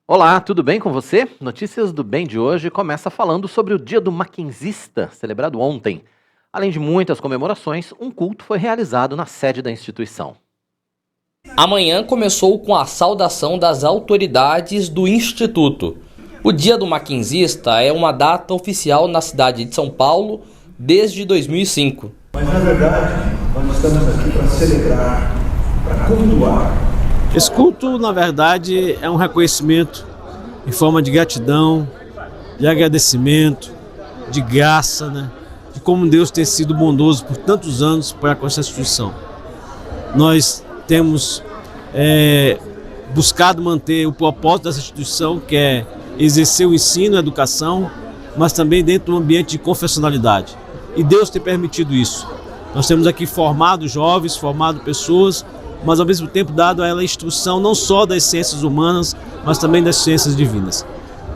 Olá, tudo bem com você? Notícias do Bem de hoje começa falando sobre o Dia do Mackenzista, celebrado ontem. Além de muitas comemorações, um culto foi realizado na sede da instituição. Amanhã começou com a saudação das autoridades do Instituto. O Dia do Mackenzista é uma data oficial na cidade de São Paulo desde 2005. Mas na verdade, nós estamos aqui para celebrar, para cultuar. Esse culto, na verdade, é um reconhecimento em forma de gratidão, de agradecimento, de graça, né? De como Deus tem sido bondoso por tantos anos para com essa instituição. Nós temos buscado manter o propósito dessa instituição, que é exercer o ensino, a educação, mas também dentro de um ambiente de confessionalidade. E Deus tem permitido isso. Nós temos aqui formado jovens, formado pessoas, mas ao mesmo tempo dado a ela instrução não só das ciências humanas, mas também das ciências divinas.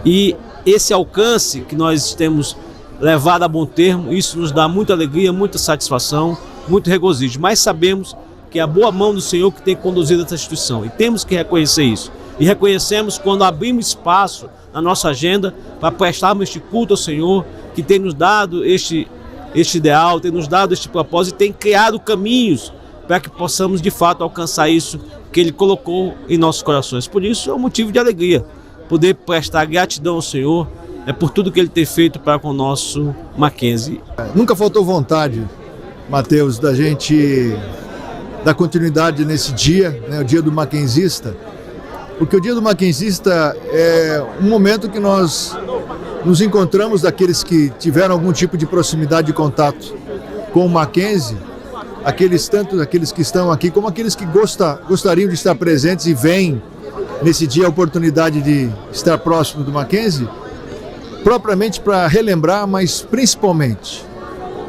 E esse alcance que nós temos levado a bom termo, isso nos dá muita alegria, muita satisfação, muito regozijo. Mas sabemos que é a boa mão do Senhor que tem conduzido essa instituição e temos que reconhecer isso. E reconhecemos quando abrimos espaço na nossa agenda para prestarmos este culto ao Senhor, que tem nos dado este ideal, tem nos dado este propósito e tem criado caminhos para que possamos de fato alcançar isso que Ele colocou em nossos corações. Por isso é um motivo de alegria, poder prestar gratidão ao Senhor por tudo que Ele tem feito para com o nosso Mackenzie. Nunca faltou vontade, Mateus, da gente dar continuidade nesse dia, né, o Dia do Mackenzista, porque o Dia do Mackenzista é um momento que nós nos encontramos daqueles que tiveram algum tipo de proximidade de contato com o Mackenzie, tanto aqueles que estão aqui como aqueles que gostariam de estar presentes e veem nesse dia a oportunidade de estar próximo do Mackenzie, propriamente para relembrar, mas principalmente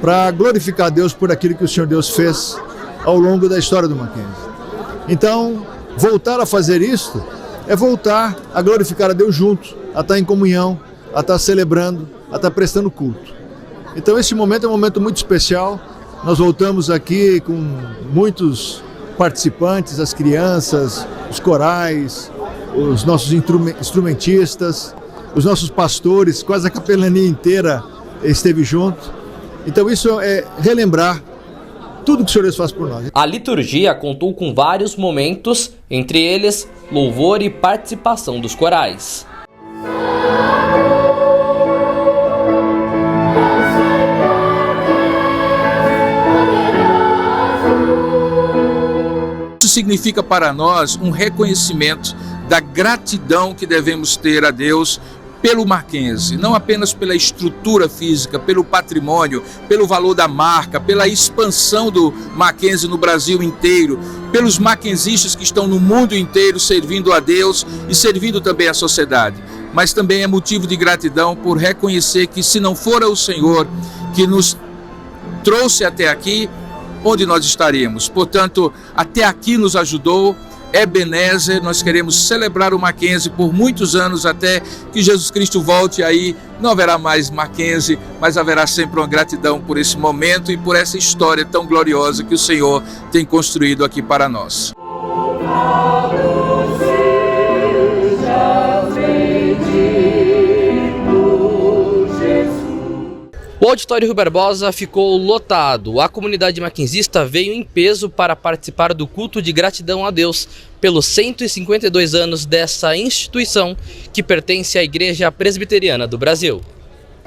para glorificar a Deus por aquilo que o Senhor Deus fez ao longo da história do Mackenzie. Então, voltar a fazer isto é voltar a glorificar a Deus junto, a estar em comunhão, a estar celebrando, a estar prestando culto. Então esse momento é um momento muito especial. Nós voltamos aqui com muitos participantes, as crianças, os corais, os nossos instrumentistas, os nossos pastores, quase a capelania inteira esteve junto. Então isso é relembrar tudo que o Senhor Deus faz por nós. A liturgia contou com vários momentos, entre eles louvor e participação dos corais. Isso significa para nós um reconhecimento da gratidão que devemos ter a Deus pelo Mackenzie, não apenas pela estrutura física, pelo patrimônio, pelo valor da marca, pela expansão do Mackenzie no Brasil inteiro, pelos mackenzistas que estão no mundo inteiro servindo a Deus e servindo também a sociedade. Mas também é motivo de gratidão por reconhecer que se não for o Senhor que nos trouxe até aqui, onde nós estaríamos? Portanto, até aqui nos ajudou Ebenezer. Nós queremos celebrar o Mackenzie por muitos anos até que Jesus Cristo volte. Aí não haverá mais Mackenzie, mas haverá sempre uma gratidão por esse momento e por essa história tão gloriosa que o Senhor tem construído aqui para nós. O auditório Rui Barbosa ficou lotado. A comunidade mackenzista veio em peso para participar do culto de gratidão a Deus pelos 152 anos dessa instituição que pertence à Igreja Presbiteriana do Brasil.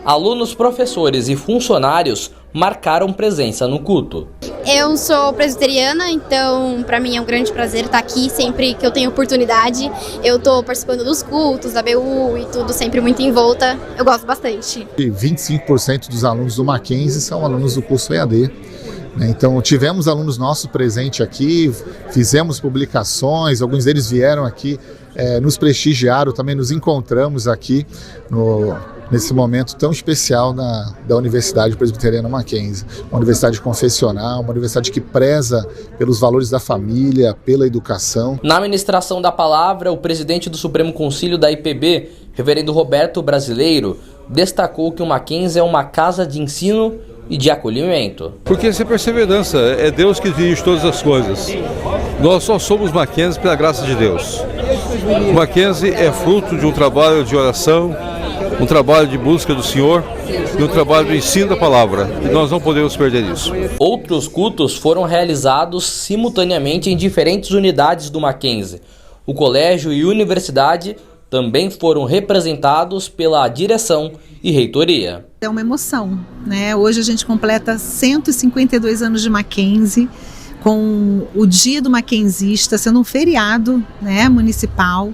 Alunos, professores e funcionários marcaram presença no culto. Eu sou presbiteriana, então para mim é um grande prazer estar aqui sempre que eu tenho oportunidade. Eu estou participando dos cultos, da BU e tudo, sempre muito envolta. Eu gosto bastante. 25% dos alunos do Mackenzie são alunos do curso EAD. Então tivemos alunos nossos presentes aqui, fizemos publicações, alguns deles vieram aqui, nos prestigiaram, também nos encontramos aqui nesse momento tão especial da Universidade Presbiteriana Mackenzie. Uma universidade confessional, uma universidade que preza pelos valores da família, pela educação. Na ministração da palavra, o presidente do Supremo Concílio da IPB, reverendo Roberto Brasileiro, destacou que o Mackenzie é uma casa de ensino e de acolhimento. Porque essa é perseverança, é Deus que dirige todas as coisas. Nós só somos Mackenzie pela graça de Deus. O Mackenzie é fruto de um trabalho de oração, um trabalho de busca do Senhor e um trabalho de ensino da palavra. E nós não podemos perder isso. Outros cultos foram realizados simultaneamente em diferentes unidades do Mackenzie. O colégio e universidade também foram representados pela direção e reitoria. É uma emoção, né? Hoje a gente completa 152 anos de Mackenzie, com o Dia do Mackenzista sendo um feriado, né, municipal.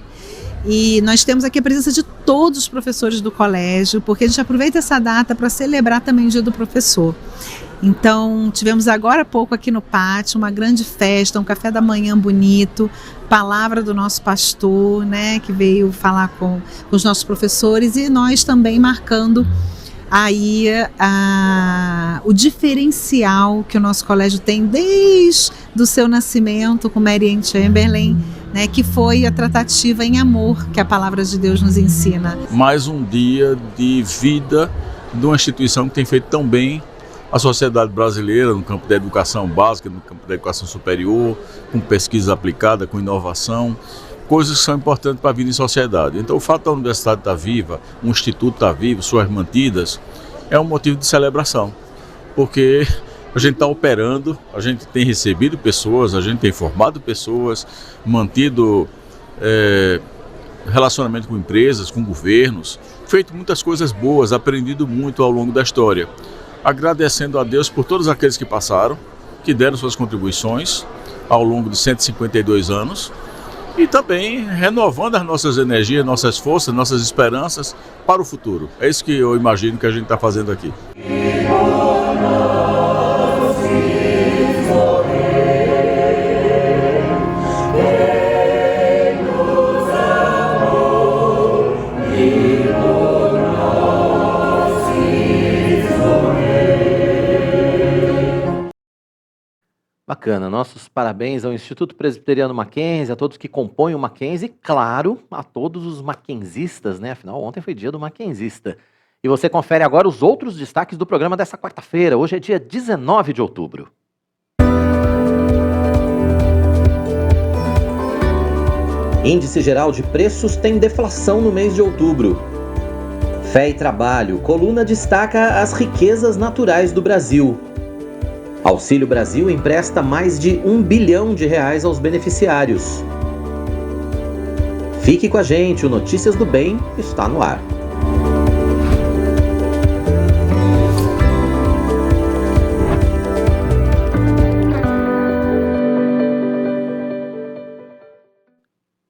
E nós temos aqui a presença de todos os professores do colégio, porque a gente aproveita essa data para celebrar também o Dia do Professor. Então, tivemos agora há pouco aqui no pátio uma grande festa, um café da manhã bonito, palavra do nosso pastor, né, que veio falar com os nossos professores, e nós também marcando aí o diferencial que o nosso colégio tem desde o seu nascimento com Mary Ann Chamberlain, né, que foi a tratativa em amor que a palavra de Deus nos ensina. Mais um dia de vida de uma instituição que tem feito tão bem a sociedade brasileira no campo da educação básica, no campo da educação superior, com pesquisa aplicada, com inovação, coisas que são importantes para a vida em sociedade. Então o fato da universidade estar viva, um instituto estar vivo, suas mantidas, é um motivo de celebração, porque a gente está operando, a gente tem recebido pessoas, a gente tem formado pessoas, mantido relacionamento com empresas, com governos, feito muitas coisas boas, aprendido muito ao longo da história. Agradecendo a Deus por todos aqueles que passaram, que deram suas contribuições ao longo de 152 anos e também renovando as nossas energias, nossas forças, nossas esperanças para o futuro. É isso que eu imagino que a gente está fazendo aqui. Bacana, nossos parabéns ao Instituto Presbiteriano Mackenzie, a todos que compõem o Mackenzie e, claro, a todos os mackenzistas, né? Afinal, ontem foi dia do mackenzista. E você confere agora os outros destaques do programa dessa quarta-feira. Hoje é dia 19 de outubro. Índice geral de preços tem deflação no mês de outubro. Fé e Trabalho, coluna destaca as riquezas naturais do Brasil. Auxílio Brasil empresta mais de R$1 bilhão aos beneficiários. Fique com a gente, o Notícias do Bem está no ar.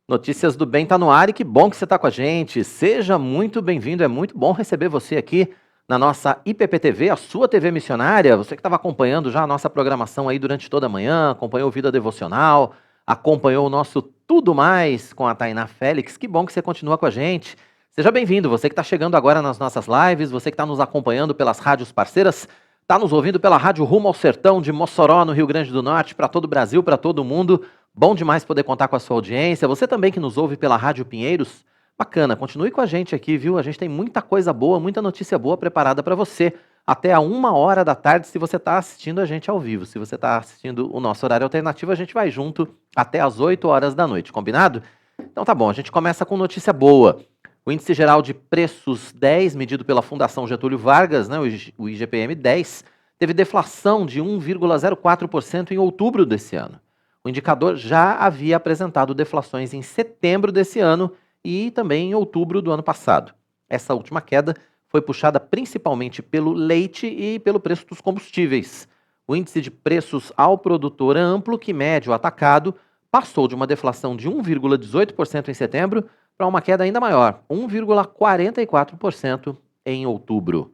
Notícias do Bem está no ar e que bom que você está com a gente. Seja muito bem-vindo, é muito bom receber você aqui na nossa IPP-TV, a sua TV missionária. Você que estava acompanhando já a nossa programação aí durante toda a manhã, acompanhou o Vida Devocional, acompanhou o nosso Tudo Mais com a Tainá Félix. Que bom que você continua com a gente. Seja bem-vindo, você que está chegando agora nas nossas lives, você que está nos acompanhando pelas rádios parceiras, está nos ouvindo pela Rádio Rumo ao Sertão de Mossoró, no Rio Grande do Norte, para todo o Brasil, para todo mundo. Bom demais poder contar com a sua audiência. Você também que nos ouve pela Rádio Pinheiros, bacana, continue com a gente aqui, viu? A gente tem muita coisa boa, muita notícia boa preparada para você até a 1h da tarde, se você está assistindo a gente ao vivo. Se você está assistindo o nosso horário alternativo, a gente vai junto até as 8h da noite, combinado? Então tá bom, a gente começa com notícia boa. O Índice Geral de Preços 10, medido pela Fundação Getúlio Vargas, né, o IGPM 10, teve deflação de 1,04% em outubro desse ano. O indicador já havia apresentado deflações em setembro desse ano e também em outubro do ano passado. Essa última queda foi puxada principalmente pelo leite e pelo preço dos combustíveis. O índice de preços ao produtor amplo, que mede o atacado, passou de uma deflação de 1,18% em setembro para uma queda ainda maior, 1,44% em outubro.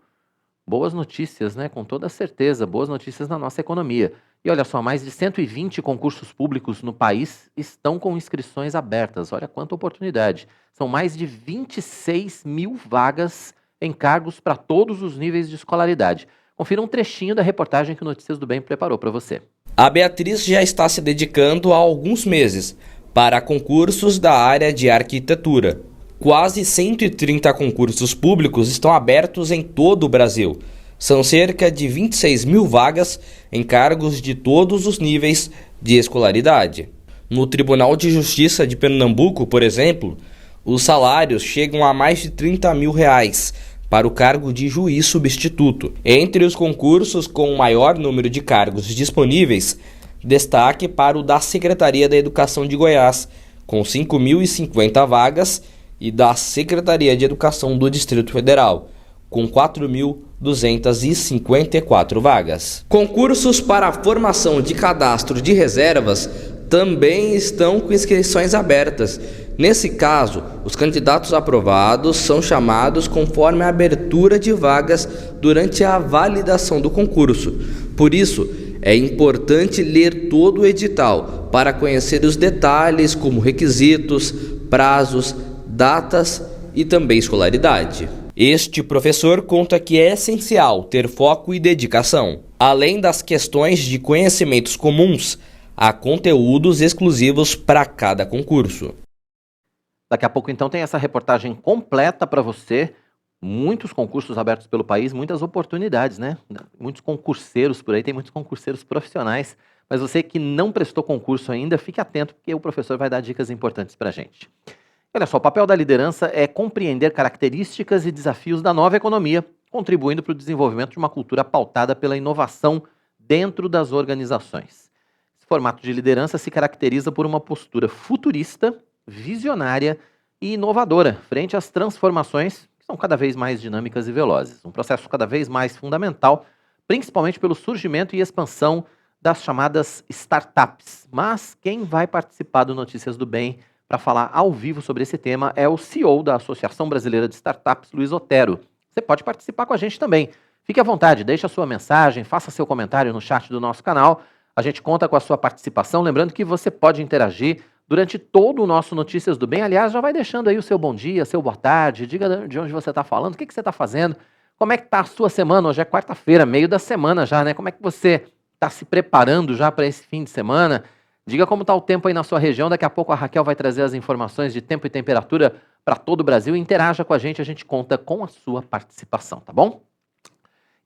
Boas notícias, né? Com toda certeza, boas notícias na nossa economia. E olha só, mais de 120 concursos públicos no país estão com inscrições abertas. Olha quanta oportunidade. São mais de 26 mil vagas em cargos para todos os níveis de escolaridade. Confira um trechinho da reportagem que o Notícias do Bem preparou para você. A Beatriz já está se dedicando há alguns meses para concursos da área de arquitetura. Quase 130 concursos públicos estão abertos em todo o Brasil. São cerca de 26 mil vagas em cargos de todos os níveis de escolaridade. No Tribunal de Justiça de Pernambuco, por exemplo, os salários chegam a mais de R$30 mil para o cargo de juiz substituto. Entre os concursos com o maior número de cargos disponíveis, destaque para o da Secretaria da Educação de Goiás, com 5.050 vagas, e da Secretaria de Educação do Distrito Federal, com 4.254 vagas. Concursos para a formação de cadastro de reservas também estão com inscrições abertas. Nesse caso, os candidatos aprovados são chamados conforme a abertura de vagas durante a validação do concurso. Por isso, é importante ler todo o edital para conhecer os detalhes como requisitos, prazos, datas e também escolaridade. Este professor conta que é essencial ter foco e dedicação. Além das questões de conhecimentos comuns, há conteúdos exclusivos para cada concurso. Daqui a pouco, então, tem essa reportagem completa para você. Muitos concursos abertos pelo país, muitas oportunidades, né? Muitos concurseiros por aí, tem muitos concurseiros profissionais. Mas você que não prestou concurso ainda, fique atento, porque o professor vai dar dicas importantes para a gente. Olha só, o papel da liderança é compreender características e desafios da nova economia, contribuindo para o desenvolvimento de uma cultura pautada pela inovação dentro das organizações. Esse formato de liderança se caracteriza por uma postura futurista, visionária e inovadora frente às transformações que são cada vez mais dinâmicas e velozes. Um processo cada vez mais fundamental, principalmente pelo surgimento e expansão das chamadas startups. Mas quem vai participar do Notícias do Bem para falar ao vivo sobre esse tema é o CEO da Associação Brasileira de Startups, Luiz Otero. Você pode participar com a gente também. Fique à vontade, deixe a sua mensagem, faça seu comentário no chat do nosso canal. A gente conta com a sua participação, lembrando que você pode interagir durante todo o nosso Notícias do Bem. Aliás, já vai deixando aí o seu bom dia, seu boa tarde, diga de onde você está falando, o que você está fazendo, como é que está a sua semana. Hoje é quarta-feira, meio da semana já, né? Como é que você está se preparando já para esse fim de semana? Diga como está o tempo aí na sua região. Daqui a pouco a Raquel vai trazer as informações de tempo e temperatura para todo o Brasil. Interaja com a gente conta com a sua participação, tá bom?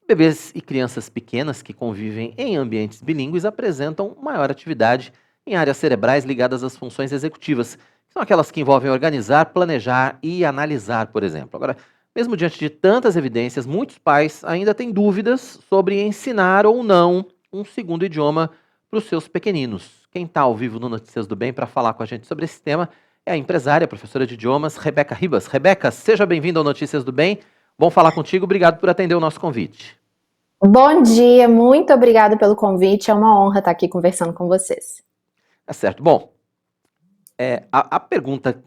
Bebês e crianças pequenas que convivem em ambientes bilíngues apresentam maior atividade em áreas cerebrais ligadas às funções executivas, que são aquelas que envolvem organizar, planejar e analisar, por exemplo. Agora, mesmo diante de tantas evidências, muitos pais ainda têm dúvidas sobre ensinar ou não um segundo idioma para os seus pequeninos. Quem está ao vivo no Notícias do Bem para falar com a gente sobre esse tema é a empresária, professora de idiomas, Rebeca Ribas. Rebeca, seja bem-vinda ao Notícias do Bem. Bom falar contigo, obrigado por atender o nosso convite. Bom dia, muito obrigada pelo convite, é uma honra estar aqui conversando com vocês. É certo. Bom, a pergunta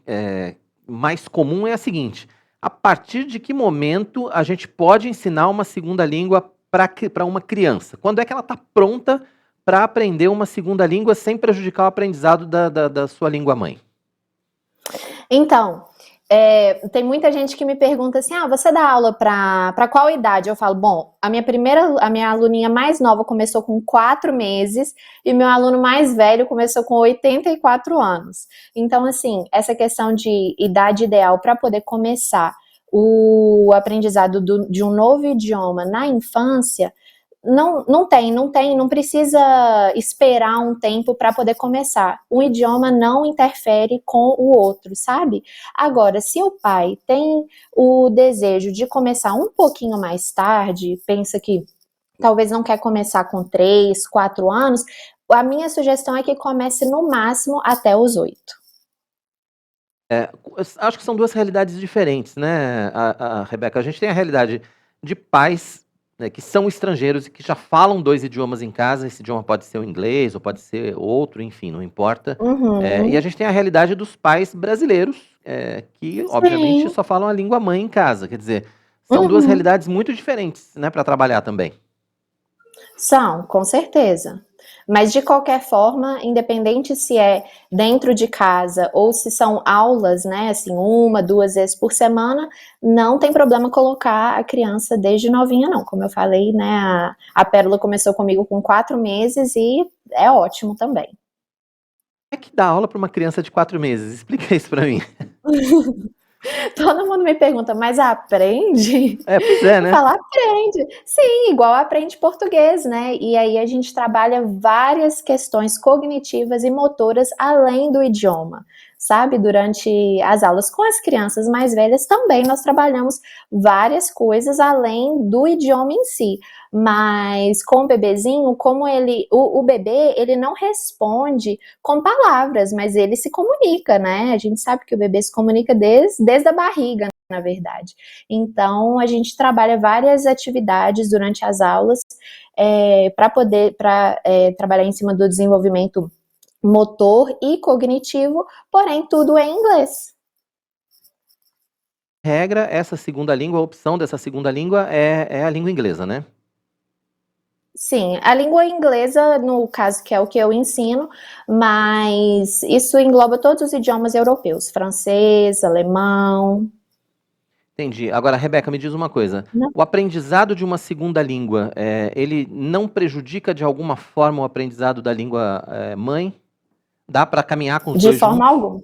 mais comum é a seguinte: a partir de que momento a gente pode ensinar uma segunda língua para uma criança? Quando é que ela está pronta para aprender uma segunda língua sem prejudicar o aprendizado da sua língua mãe? Então, tem muita gente que me pergunta assim, você dá aula para qual idade? Eu falo, bom, a minha aluninha mais nova começou com 4 meses e meu aluno mais velho começou com 84 anos. Então, assim, essa questão de idade ideal para poder começar o aprendizado de um novo idioma na infância, não precisa esperar um tempo para poder começar. Um idioma não interfere com o outro, sabe? Agora, se o pai tem o desejo de começar um pouquinho mais tarde, pensa que talvez não quer começar com 3, 4 anos, a minha sugestão é que comece no máximo até os 8. Acho que são duas realidades diferentes, né, Rebeca? A gente tem a realidade de pais, né, que são estrangeiros e que já falam 2 idiomas em casa. Esse idioma pode ser o inglês ou pode ser outro, enfim, não importa. E a gente tem a realidade dos pais brasileiros, que obviamente só falam a língua mãe em casa. Quer dizer, são duas realidades muito diferentes, né, para trabalhar também. São, com certeza. Mas de qualquer forma, independente se é dentro de casa ou se são aulas, né, assim, 1, 2 vezes por semana, não tem problema colocar a criança desde novinha, não. Como eu falei, né, a Pérola começou comigo com 4 meses e é ótimo também. Como é que dá aula para uma criança de 4 meses? Explica isso para mim. Todo mundo me pergunta, mas aprende? Pois é, né? Eu falo, aprende. Sim, igual aprende português, né? E aí a gente trabalha várias questões cognitivas e motoras além do idioma, sabe? Durante as aulas com as crianças mais velhas também nós trabalhamos várias coisas além do idioma em si. Mas com o bebezinho, como o bebê, ele não responde com palavras, mas ele se comunica, né? A gente sabe que o bebê se comunica desde a barriga, na verdade. Então, a gente trabalha várias atividades durante as aulas para poder trabalhar em cima do desenvolvimento motor e cognitivo, porém tudo é em inglês. Regra, essa segunda língua, a opção dessa segunda língua é a língua inglesa, né? Sim, a língua inglesa, no caso, que é o que eu ensino, mas isso engloba todos os idiomas europeus, francês, alemão. Entendi. Agora, Rebeca, me diz uma coisa. Não. O aprendizado de uma segunda língua, ele não prejudica de alguma forma o aprendizado da língua mãe? Dá para caminhar com os De dois forma juntos? alguma.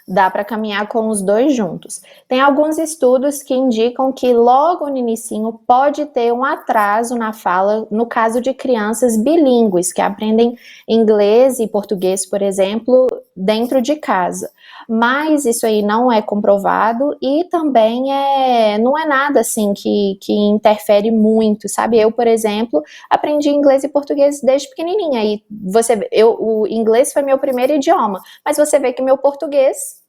Dá para caminhar com os dois juntos. Tem alguns estudos que indicam que logo no inicinho pode ter um atraso na fala, no caso de crianças bilíngues, que aprendem inglês e português, por exemplo, dentro de casa. Mas isso aí não é comprovado e também não é nada assim que interfere muito, sabe? Eu, por exemplo, aprendi inglês e português desde pequenininha e o inglês foi meu primeiro idioma, mas você vê que meu português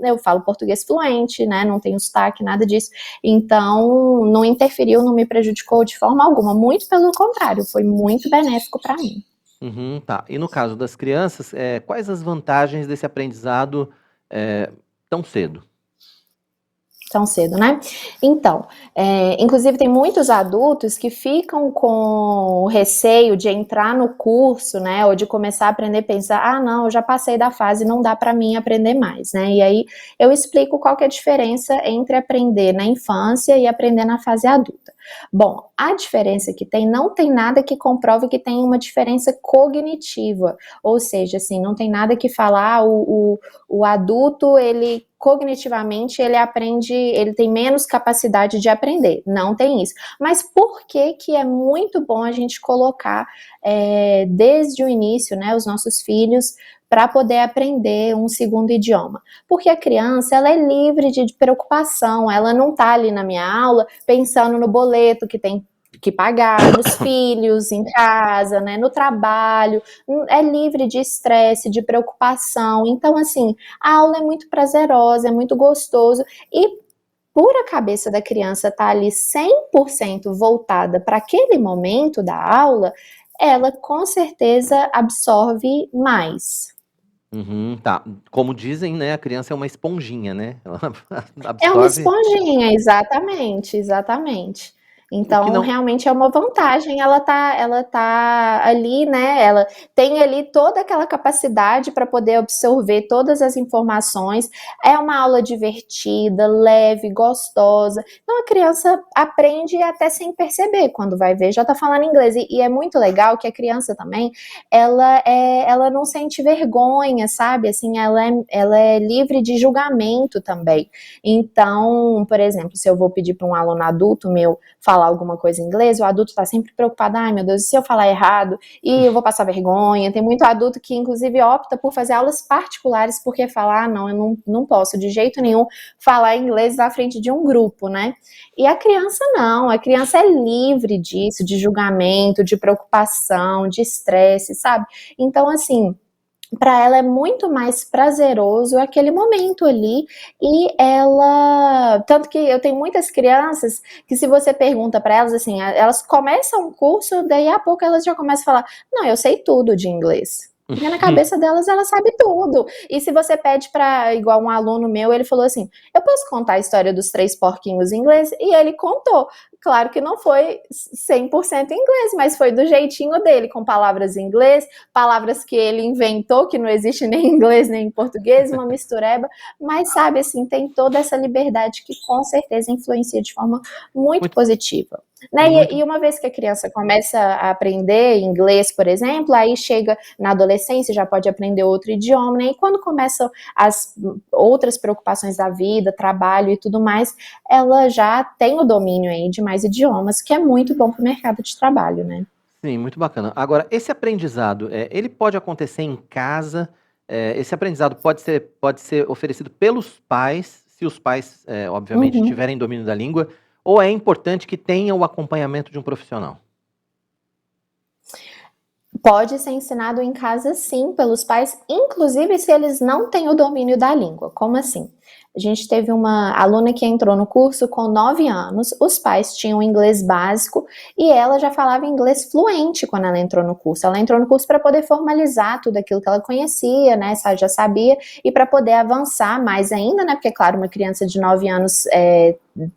eu falo português fluente, né? Não tenho sotaque, nada disso. Então, não interferiu, não me prejudicou de forma alguma. Muito pelo contrário, foi muito benéfico para mim. Tá. E no caso das crianças, quais as vantagens desse aprendizado tão cedo? Tão cedo, né? Então, inclusive tem muitos adultos que ficam com receio de entrar no curso, né, ou de começar a aprender, pensar, não, eu já passei da fase, não dá para mim aprender mais, né? E aí eu explico qual que é a diferença entre aprender na infância e aprender na fase adulta. Bom, a diferença que tem, não tem nada que comprove que tem uma diferença cognitiva, ou seja, assim, não tem nada que falar, o adulto, ele cognitivamente ele aprende, ele tem menos capacidade de aprender, não tem isso. Mas por que é muito bom a gente colocar desde o início, né, os nossos filhos para poder aprender um segundo idioma? Porque a criança, ela é livre de preocupação, ela não está ali na minha aula pensando no boleto que tem que pagar, nos filhos, em casa, né, no trabalho, é livre de estresse, de preocupação. Então, assim, a aula é muito prazerosa, é muito gostoso e por a cabeça da criança estar ali 100% voltada para aquele momento da aula, ela com certeza absorve mais. Tá. Como dizem, né, a criança é uma esponjinha, né? Ela É uma absorve. esponjinha, exatamente. Então, realmente é uma vantagem, ela tá ali, né, ela tem ali toda aquela capacidade para poder absorver todas as informações, é uma aula divertida, leve, gostosa, então a criança aprende até sem perceber, quando vai ver já tá falando inglês, e é muito legal que a criança também, ela não sente vergonha, sabe, assim, ela é livre de julgamento também, então, por exemplo, se eu vou pedir para um aluno adulto meu falar alguma coisa em inglês, o adulto está sempre preocupado, ai meu Deus, e se eu falar errado, e eu vou passar vergonha, tem muito adulto que inclusive opta por fazer aulas particulares, porque falar, não, eu não posso de jeito nenhum falar inglês na frente de um grupo, né, e a criança não, a criança é livre disso, de julgamento, de preocupação, de estresse, sabe, então assim, para ela é muito mais prazeroso aquele momento ali, e ela, tanto que eu tenho muitas crianças que se você pergunta para elas assim, elas começam um curso, daí a pouco elas já começam a falar, não, eu sei tudo de inglês. Porque na cabeça delas, ela sabe tudo. E se você pede para, igual um aluno meu, ele falou assim, eu posso contar a história dos 3 porquinhos em inglês? E ele contou. claro que não foi 100% em inglês, mas foi do jeitinho dele, com palavras em inglês, palavras que ele inventou, que não existe nem em inglês nem em português, uma mistureba, mas sabe, assim, tem toda essa liberdade que com certeza influencia de forma muito positiva. Né? E uma vez que a criança começa a aprender inglês, por exemplo, aí chega na adolescência, já pode aprender outro idioma, né? E quando começam as outras preocupações da vida, trabalho e tudo mais, ela já tem o domínio aí de mais idiomas, que é muito bom para o mercado de trabalho, né? Sim, muito bacana. Agora, esse aprendizado, ele pode acontecer em casa? Esse aprendizado pode ser oferecido pelos pais, se os pais, obviamente, Uhum. tiverem domínio da língua, ou é importante que tenha o acompanhamento de um profissional? Pode ser ensinado em casa, sim, pelos pais, inclusive se eles não têm o domínio da língua. Como assim? A gente teve uma aluna que entrou no curso com 9 anos, os pais tinham inglês básico e ela já falava inglês fluente quando ela entrou no curso. Ela entrou no curso para poder formalizar tudo aquilo que ela conhecia, né, já sabia, e para poder avançar mais ainda, né, porque, claro, uma criança de 9 anos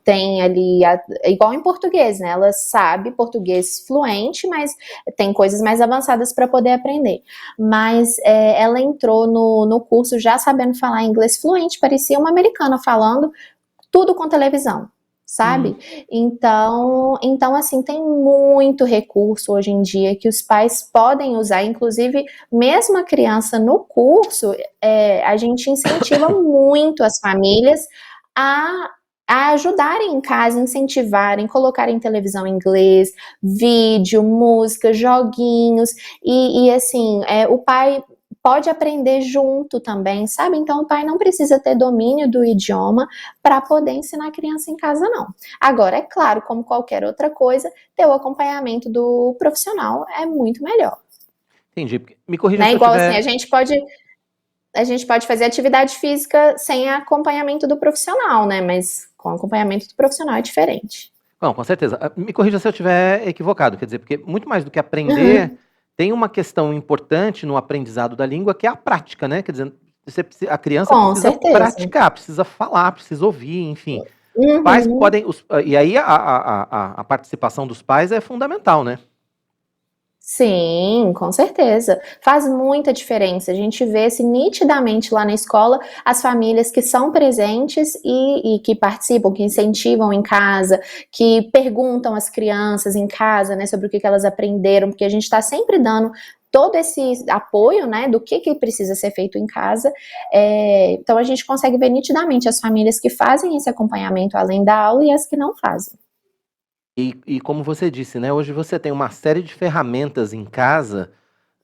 tem ali, igual em português, né, ela sabe português fluente, mas tem coisas mais avançadas para poder aprender. Mas ela entrou no curso já sabendo falar inglês fluente, parecia uma americana falando, tudo com televisão, sabe? Então, assim, tem muito recurso hoje em dia que os pais podem usar, inclusive, mesmo a criança no curso, a gente incentiva muito as famílias a ajudarem em casa, incentivarem, colocarem televisão em inglês, vídeo, música, joguinhos, e assim, o pai pode aprender junto também, sabe? Então o pai não precisa ter domínio do idioma para poder ensinar a criança em casa, não. Agora, é claro, como qualquer outra coisa, ter o acompanhamento do profissional é muito melhor. Entendi. Me corrija se eu Igual assim, tiver... a gente pode fazer atividade física sem acompanhamento do profissional, né? Mas com acompanhamento do profissional é diferente. Não, com certeza. Me corrija se eu estiver equivocado, quer dizer, porque muito mais do que aprender, tem uma questão importante no aprendizado da língua, que é a prática, né? Quer dizer, a criança Com precisa certeza. praticar, precisa falar, precisa ouvir, enfim. Uhum. Pais podem... e aí a participação dos pais é fundamental, né? Sim, com certeza. Faz muita diferença. A gente vê nitidamente lá na escola as famílias que são presentes e que participam, que incentivam em casa, que perguntam às crianças em casa, né, sobre o que elas aprenderam, porque a gente está sempre dando todo esse apoio, né, do que precisa ser feito em casa. Então a gente consegue ver nitidamente as famílias que fazem esse acompanhamento além da aula e as que não fazem. E como você disse, né? Hoje você tem uma série de ferramentas em casa,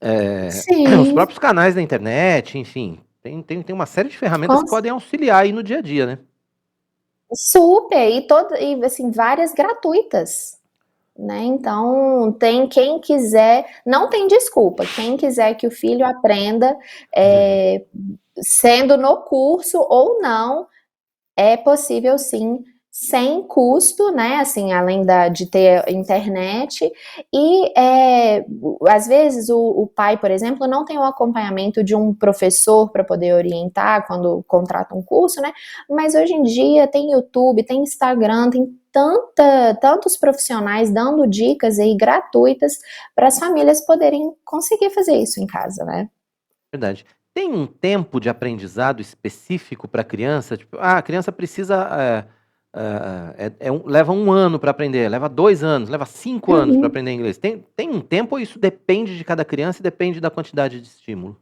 os Sim, próprios canais da internet, enfim, tem uma série de ferramentas com que podem auxiliar aí no dia a dia, né? super, e assim, várias gratuitas, né? Então, tem quem quiser, não tem desculpa, quem quiser que o filho aprenda, sendo no curso ou não, é possível sim, sem custo, né? Assim, além de ter internet, e às vezes o pai, por exemplo, não tem o acompanhamento de um professor para poder orientar quando contrata um curso, né? Mas hoje em dia tem YouTube, tem Instagram, tem tantos profissionais dando dicas aí gratuitas para as famílias poderem conseguir fazer isso em casa, né? Verdade. Tem um tempo de aprendizado específico para a criança? Tipo, a criança precisa. Leva 1 ano para aprender, leva 2 anos, leva 5 anos para aprender inglês. Tem um tempo ou isso depende de cada criança e depende da quantidade de estímulo?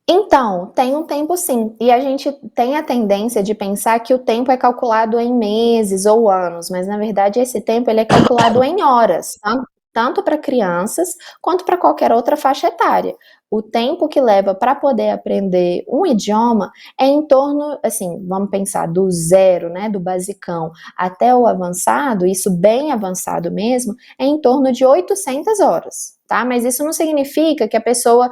Então, tem um tempo sim, e a gente tem a tendência de pensar que o tempo é calculado em meses ou anos, mas na verdade esse tempo ele é calculado em horas, tanto para crianças quanto para qualquer outra faixa etária. O tempo que leva para poder aprender um idioma é em torno, assim, vamos pensar, do zero, né, do basicão, até o avançado, isso bem avançado mesmo, é em torno de 800 horas, tá? Mas isso não significa que a pessoa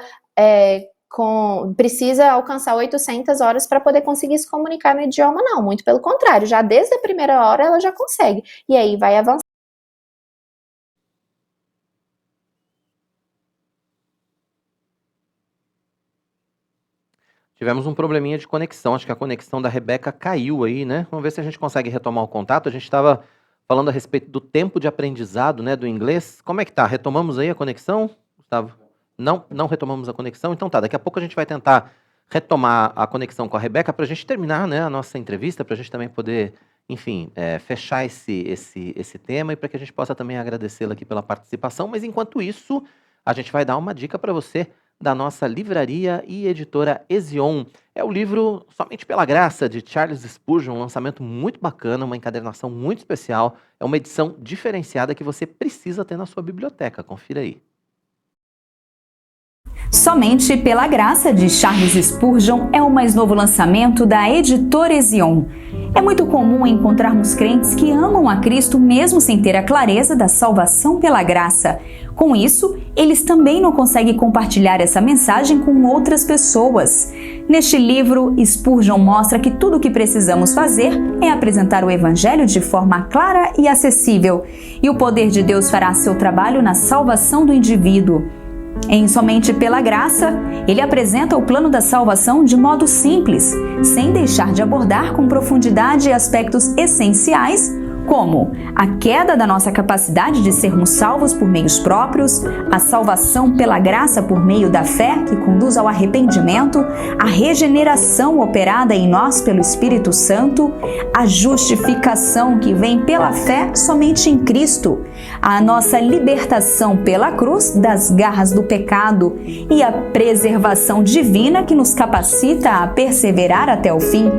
precisa alcançar 800 horas para poder conseguir se comunicar no idioma, não. Muito pelo contrário, já desde a primeira hora ela já consegue. E aí vai avançar. Tivemos um probleminha de conexão, acho que a conexão da Rebeca caiu aí, né? Vamos ver se a gente consegue retomar o contato. A gente estava falando a respeito do tempo de aprendizado, né, do inglês. Como é que tá? Retomamos aí a conexão, Gustavo? Não retomamos a conexão? Então tá, daqui a pouco a gente vai tentar retomar a conexão com a Rebeca para a gente terminar, né, a nossa entrevista, para a gente também poder, enfim, fechar esse tema e para que a gente possa também agradecê-la aqui pela participação. Mas enquanto isso, a gente vai dar uma dica para você da nossa livraria e editora Ezion. É o livro Somente pela Graça, de Charles Spurgeon, um lançamento muito bacana, uma encadernação muito especial. É uma edição diferenciada que você precisa ter na sua biblioteca. Confira aí. Somente pela Graça, de Charles Spurgeon, é o mais novo lançamento da editora Ezion. É muito comum encontrarmos crentes que amam a Cristo mesmo sem ter a clareza da salvação pela graça. Com isso, eles também não conseguem compartilhar essa mensagem com outras pessoas. Neste livro, Spurgeon mostra que tudo o que precisamos fazer é apresentar o Evangelho de forma clara e acessível, e o poder de Deus fará seu trabalho na salvação do indivíduo. Em Somente pela Graça, ele apresenta o plano da salvação de modo simples, sem deixar de abordar com profundidade aspectos essenciais, como a queda da nossa capacidade de sermos salvos por meios próprios, a salvação pela graça por meio da fé, que conduz ao arrependimento, a regeneração operada em nós pelo Espírito Santo, a justificação que vem pela fé somente em Cristo, a nossa libertação pela cruz das garras do pecado e a preservação divina que nos capacita a perseverar até o fim.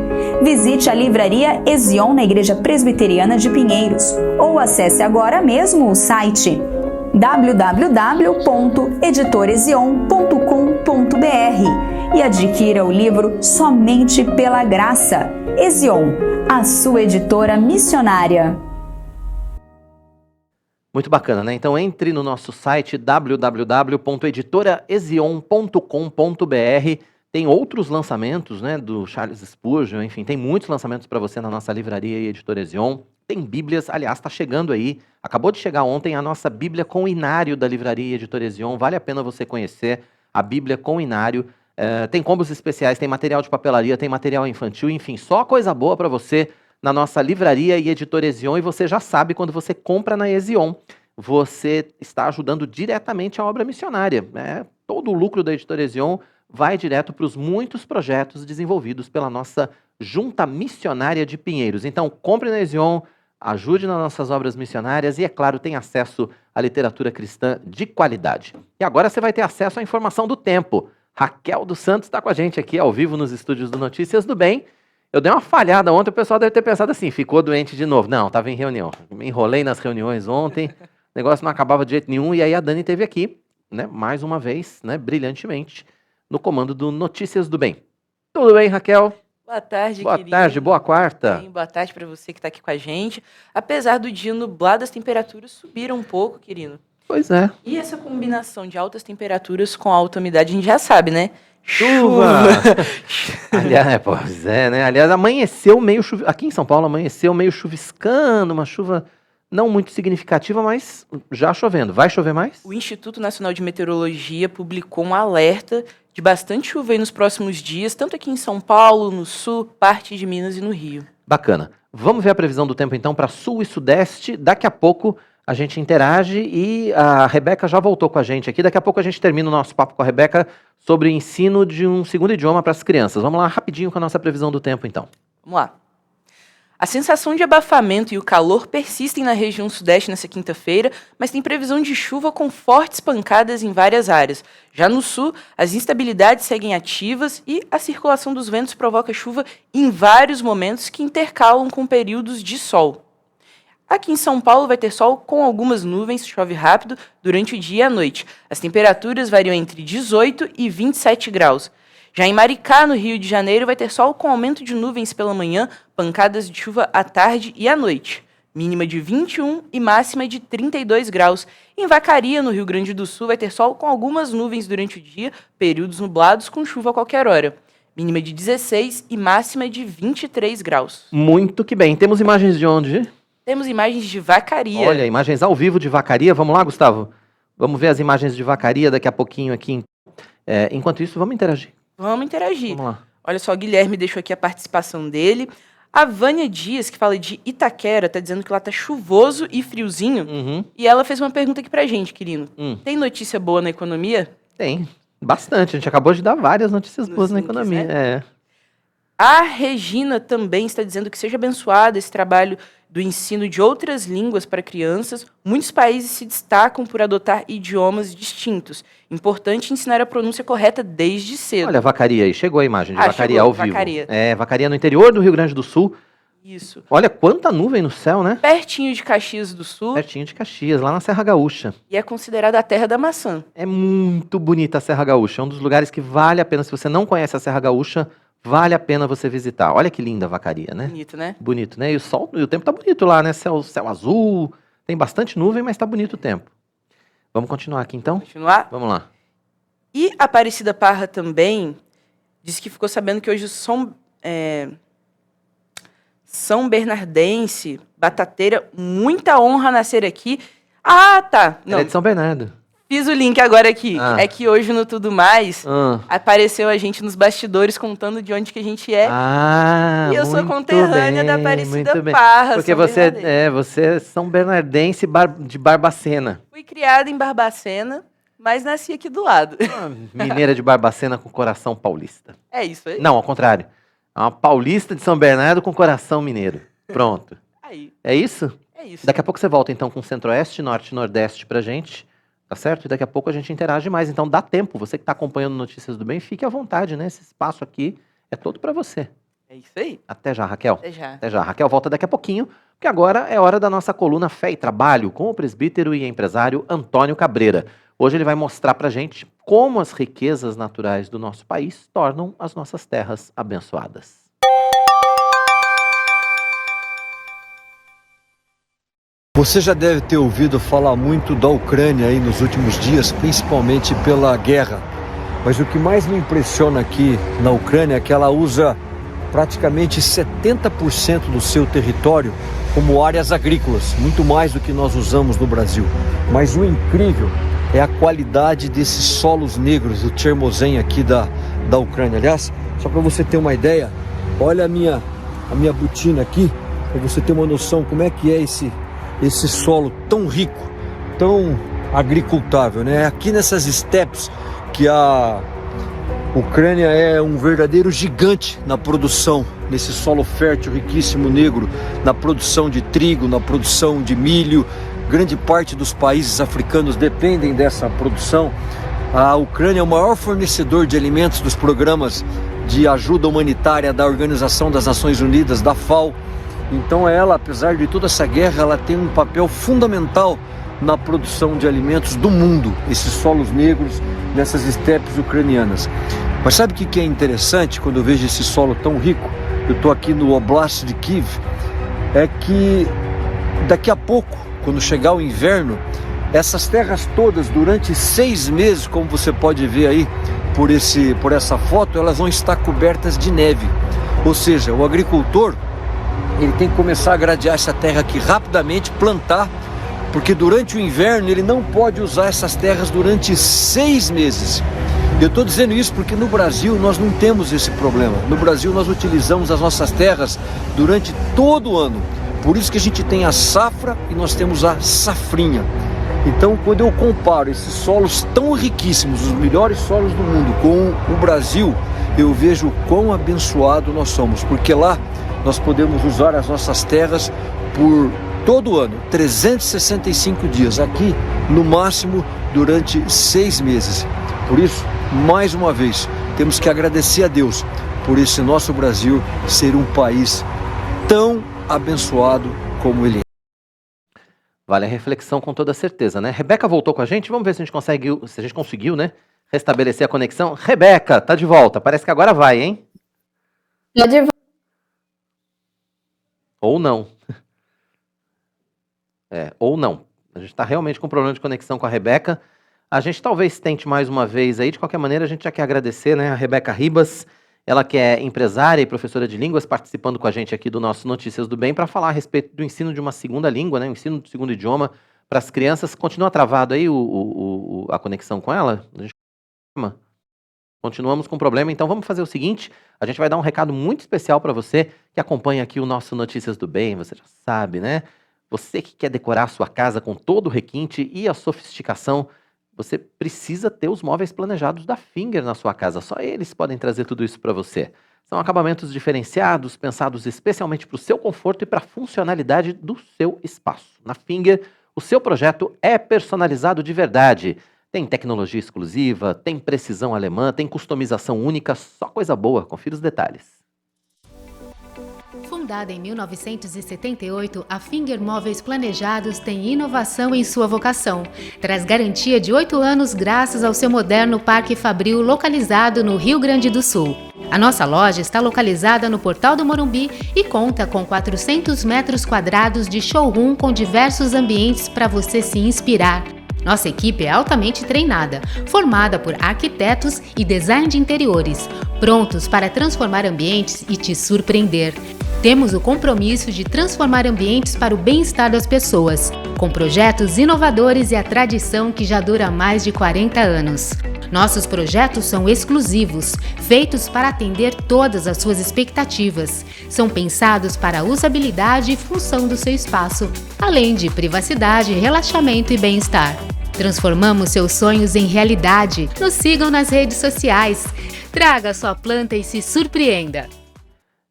Visite a livraria Ezion na Igreja Presbiteriana de Pinheiros ou acesse agora mesmo o site www.editorezion.com.br e adquira o livro Somente pela Graça. Ezion, a sua editora missionária. Muito bacana, né? Então entre no nosso site www.editoraezion.com.br. Tem outros lançamentos, né, do Charles Spurgeon, enfim, tem muitos lançamentos para você na nossa livraria e editora Ezion. Tem bíblias, aliás, está chegando aí, acabou de chegar ontem a nossa Bíblia com Inário da livraria e editora Ezion. Vale a pena você conhecer a Bíblia com Inário. Tem combos especiais, tem material de papelaria, tem material infantil, enfim, só coisa boa para você na nossa livraria e editora Ezion. E você já sabe, quando você compra na Ezion, você está ajudando diretamente a obra missionária, né? Todo o lucro da editora Ezion vai direto para os muitos projetos desenvolvidos pela nossa Junta Missionária de Pinheiros. Então, compre na Ezion, ajude nas nossas obras missionárias e, é claro, tem acesso à literatura cristã de qualidade. E agora você vai ter acesso à informação do tempo. Raquel dos Santos está com a gente aqui ao vivo nos estúdios do Notícias do Bem. Eu dei uma falhada ontem, o pessoal deve ter pensado assim, ficou doente de novo. Não, estava em reunião. Me enrolei nas reuniões ontem, o negócio não acabava de jeito nenhum, e aí a Dani esteve aqui, né, mais uma vez, né, brilhantemente, no comando do Notícias do Bem. Tudo bem, Raquel? Boa tarde, Boa querido. tarde, boa quarta. Bem, boa tarde para você que está aqui com a gente. Apesar do dia nublado, as temperaturas subiram um pouco, querido. Pois é. E essa combinação de altas temperaturas com alta umidade, a gente já sabe, né? Chuva! Aliás, pois é, né? Aliás, amanheceu meio aqui em São Paulo amanheceu meio chuviscando, uma chuva não muito significativa, mas já chovendo. Vai chover mais? O Instituto Nacional de Meteorologia publicou um alerta de bastante chuva aí nos próximos dias, tanto aqui em São Paulo, no sul, parte de Minas e no Rio. Bacana. Vamos ver a previsão do tempo então para sul e sudeste. Daqui a pouco a gente interage e a Rebeca já voltou com a gente aqui. Daqui a pouco a gente termina o nosso papo com a Rebeca sobre o ensino de um segundo idioma para as crianças. Vamos lá rapidinho com a nossa previsão do tempo então. Vamos lá. A sensação de abafamento e o calor persistem na região sudeste nessa quinta-feira, mas tem previsão de chuva com fortes pancadas em várias áreas. Já no sul, as instabilidades seguem ativas e a circulação dos ventos provoca chuva em vários momentos que intercalam com períodos de sol. Aqui em São Paulo vai ter sol com algumas nuvens, chove rápido durante o dia e a noite. As temperaturas variam entre 18 e 27 graus. Já em Maricá, no Rio de Janeiro, vai ter sol com aumento de nuvens pela manhã, pancadas de chuva à tarde e à noite. Mínima de 21 e máxima de 32 graus. Em Vacaria, no Rio Grande do Sul, vai ter sol com algumas nuvens durante o dia, períodos nublados com chuva a qualquer hora. Mínima de 16 e máxima de 23 graus. Muito que bem. Temos imagens de onde? Temos imagens de Vacaria. Olha, imagens ao vivo de Vacaria. Vamos lá, Gustavo? Vamos ver as imagens de Vacaria daqui a pouquinho aqui. Enquanto isso, vamos interagir. Vamos interagir. Vamos lá. Olha só, o Guilherme deixou aqui a participação dele. A Vânia Dias, que fala de Itaquera, tá dizendo que lá tá chuvoso e friozinho. Uhum. E ela fez uma pergunta aqui pra gente, querido. Tem notícia boa na economia? Tem. Bastante. A gente acabou de dar várias notícias boas na links, economia. né? A Regina também está dizendo que seja abençoado esse trabalho do ensino de outras línguas para crianças. Muitos países se destacam por adotar idiomas distintos. Importante ensinar a pronúncia correta desde cedo. Olha, Vacaria aí. Chegou a imagem de Vacaria chegou, ao vivo. Vacaria. Vacaria no interior do Rio Grande do Sul. Isso. Olha quanta nuvem no céu, né? Pertinho de Caxias do Sul. Pertinho de Caxias, lá na Serra Gaúcha. E é considerada a terra da maçã. É muito bonita a Serra Gaúcha. É um dos lugares que vale a pena. Se você não conhece a Serra Gaúcha, vale a pena você visitar. Olha que linda a Vacaria, né? Bonito, né? Bonito, né? E o tempo tá bonito lá, né? Céu azul, tem bastante nuvem, mas tá bonito o tempo. Vamos continuar aqui então? Continuar? Vamos lá. E a Aparecida Parra também disse que ficou sabendo que hoje São Bernardense, batateira, muita honra nascer aqui. Ah, tá. Não. Ela é de São Bernardo. Fiz o link agora aqui. É que hoje no Tudo Mais apareceu a gente nos bastidores contando de onde que a gente é. E eu sou conterrânea da Aparecida Parra. Porque você é São Bernardense de Barbacena. Fui criada em Barbacena, mas nasci aqui do lado. Mineira de Barbacena com coração paulista. É isso aí? Não, ao contrário. É uma paulista de São Bernardo com coração mineiro. Pronto. Aí. É isso? É isso. Daqui a pouco você volta então com Centro-Oeste, Norte e Nordeste pra gente. Tá certo? E daqui a pouco a gente interage mais. Então dá tempo. Você que está acompanhando Notícias do Bem, fique à vontade, né? Esse espaço aqui é todo para você. É isso aí. Até já, Raquel. Até já. Até já. Raquel volta daqui a pouquinho, porque agora é hora da nossa coluna Fé e Trabalho com o presbítero e empresário Antônio Cabreira. Hoje ele vai mostrar pra gente como as riquezas naturais do nosso país tornam as nossas terras abençoadas. Você já deve ter ouvido falar muito da Ucrânia aí nos últimos dias, principalmente pela guerra. Mas o que mais me impressiona aqui na Ucrânia é que ela usa praticamente 70% do seu território como áreas agrícolas, muito mais do que nós usamos no Brasil. Mas o incrível é a qualidade desses solos negros, o Chermozem aqui da Ucrânia. Aliás, só para você ter uma ideia, olha a minha botina aqui, para você ter uma noção como é que é esse solo tão rico, tão agricultável, né? Aqui nessas estepes que a Ucrânia é um verdadeiro gigante na produção, nesse solo fértil, riquíssimo, negro, na produção de trigo, na produção de milho. Grande parte dos países africanos dependem dessa produção. A Ucrânia é o maior fornecedor de alimentos dos programas de ajuda humanitária da Organização das Nações Unidas, da FAO. Então ela, apesar de toda essa guerra, ela tem um papel fundamental na produção de alimentos do mundo, esses solos negros nessas estepes ucranianas. Mas sabe o que é interessante quando eu vejo esse solo tão rico? Eu estou aqui no Oblast de Kiev, é que daqui a pouco, quando chegar o inverno, essas terras todas, durante 6 meses, como você pode ver aí por essa foto, elas vão estar cobertas de neve. Ou seja, o agricultor ele tem que começar a gradear essa terra aqui rapidamente, plantar, porque durante o inverno ele não pode usar essas terras durante 6 meses. Eu estou dizendo isso porque no Brasil nós não temos esse problema. No Brasil nós utilizamos as nossas terras durante todo o ano. Por isso que a gente tem a safra e nós temos a safrinha. Então, quando eu comparo esses solos tão riquíssimos, os melhores solos do mundo, com o Brasil, eu vejo o quão abençoado nós somos, porque lá nós podemos usar as nossas terras por todo o ano, 365 dias, aqui no máximo durante 6 meses. Por isso, mais uma vez, temos que agradecer a Deus por esse nosso Brasil ser um país tão abençoado como ele é. Vale a reflexão com toda certeza, né? Rebeca voltou com a gente, vamos ver se a gente conseguiu, né? Restabelecer a conexão. Rebeca, tá de volta, parece que agora vai, hein? Tá de volta. Ou não. Ou não. A gente está realmente com problema de conexão com a Rebeca. A gente talvez tente mais uma vez aí. De qualquer maneira, a gente já quer agradecer, né, a Rebeca Ribas, ela que é empresária e professora de línguas, participando com a gente aqui do nosso Notícias do Bem, para falar a respeito do ensino de uma segunda língua, né, o ensino do segundo idioma para as crianças. Continua travado aí a conexão com ela? A gente... Continuamos com o problema, então vamos fazer o seguinte, a gente vai dar um recado muito especial para você que acompanha aqui o nosso Notícias do Bem, você já sabe, né? Você que quer decorar a sua casa com todo o requinte e a sofisticação, você precisa ter os móveis planejados da Finger na sua casa, só eles podem trazer tudo isso para você. São acabamentos diferenciados, pensados especialmente para o seu conforto e para a funcionalidade do seu espaço. Na Finger, o seu projeto é personalizado de verdade. Tem tecnologia exclusiva, tem precisão alemã, tem customização única, só coisa boa. Confira os detalhes. Fundada em 1978, a Finger Móveis Planejados tem inovação em sua vocação. Traz garantia de 8 anos graças ao seu moderno Parque Fabril localizado no Rio Grande do Sul. A nossa loja está localizada no Portal do Morumbi e conta com 400 metros quadrados de showroom com diversos ambientes para você se inspirar. Nossa equipe é altamente treinada, formada por arquitetos e design de interiores, prontos para transformar ambientes e te surpreender. Temos o compromisso de transformar ambientes para o bem-estar das pessoas, com projetos inovadores e a tradição que já dura mais de 40 anos. Nossos projetos são exclusivos, feitos para atender todas as suas expectativas. São pensados para a usabilidade e função do seu espaço, além de privacidade, relaxamento e bem-estar. Transformamos seus sonhos em realidade. Nos sigam nas redes sociais. Traga sua planta e se surpreenda.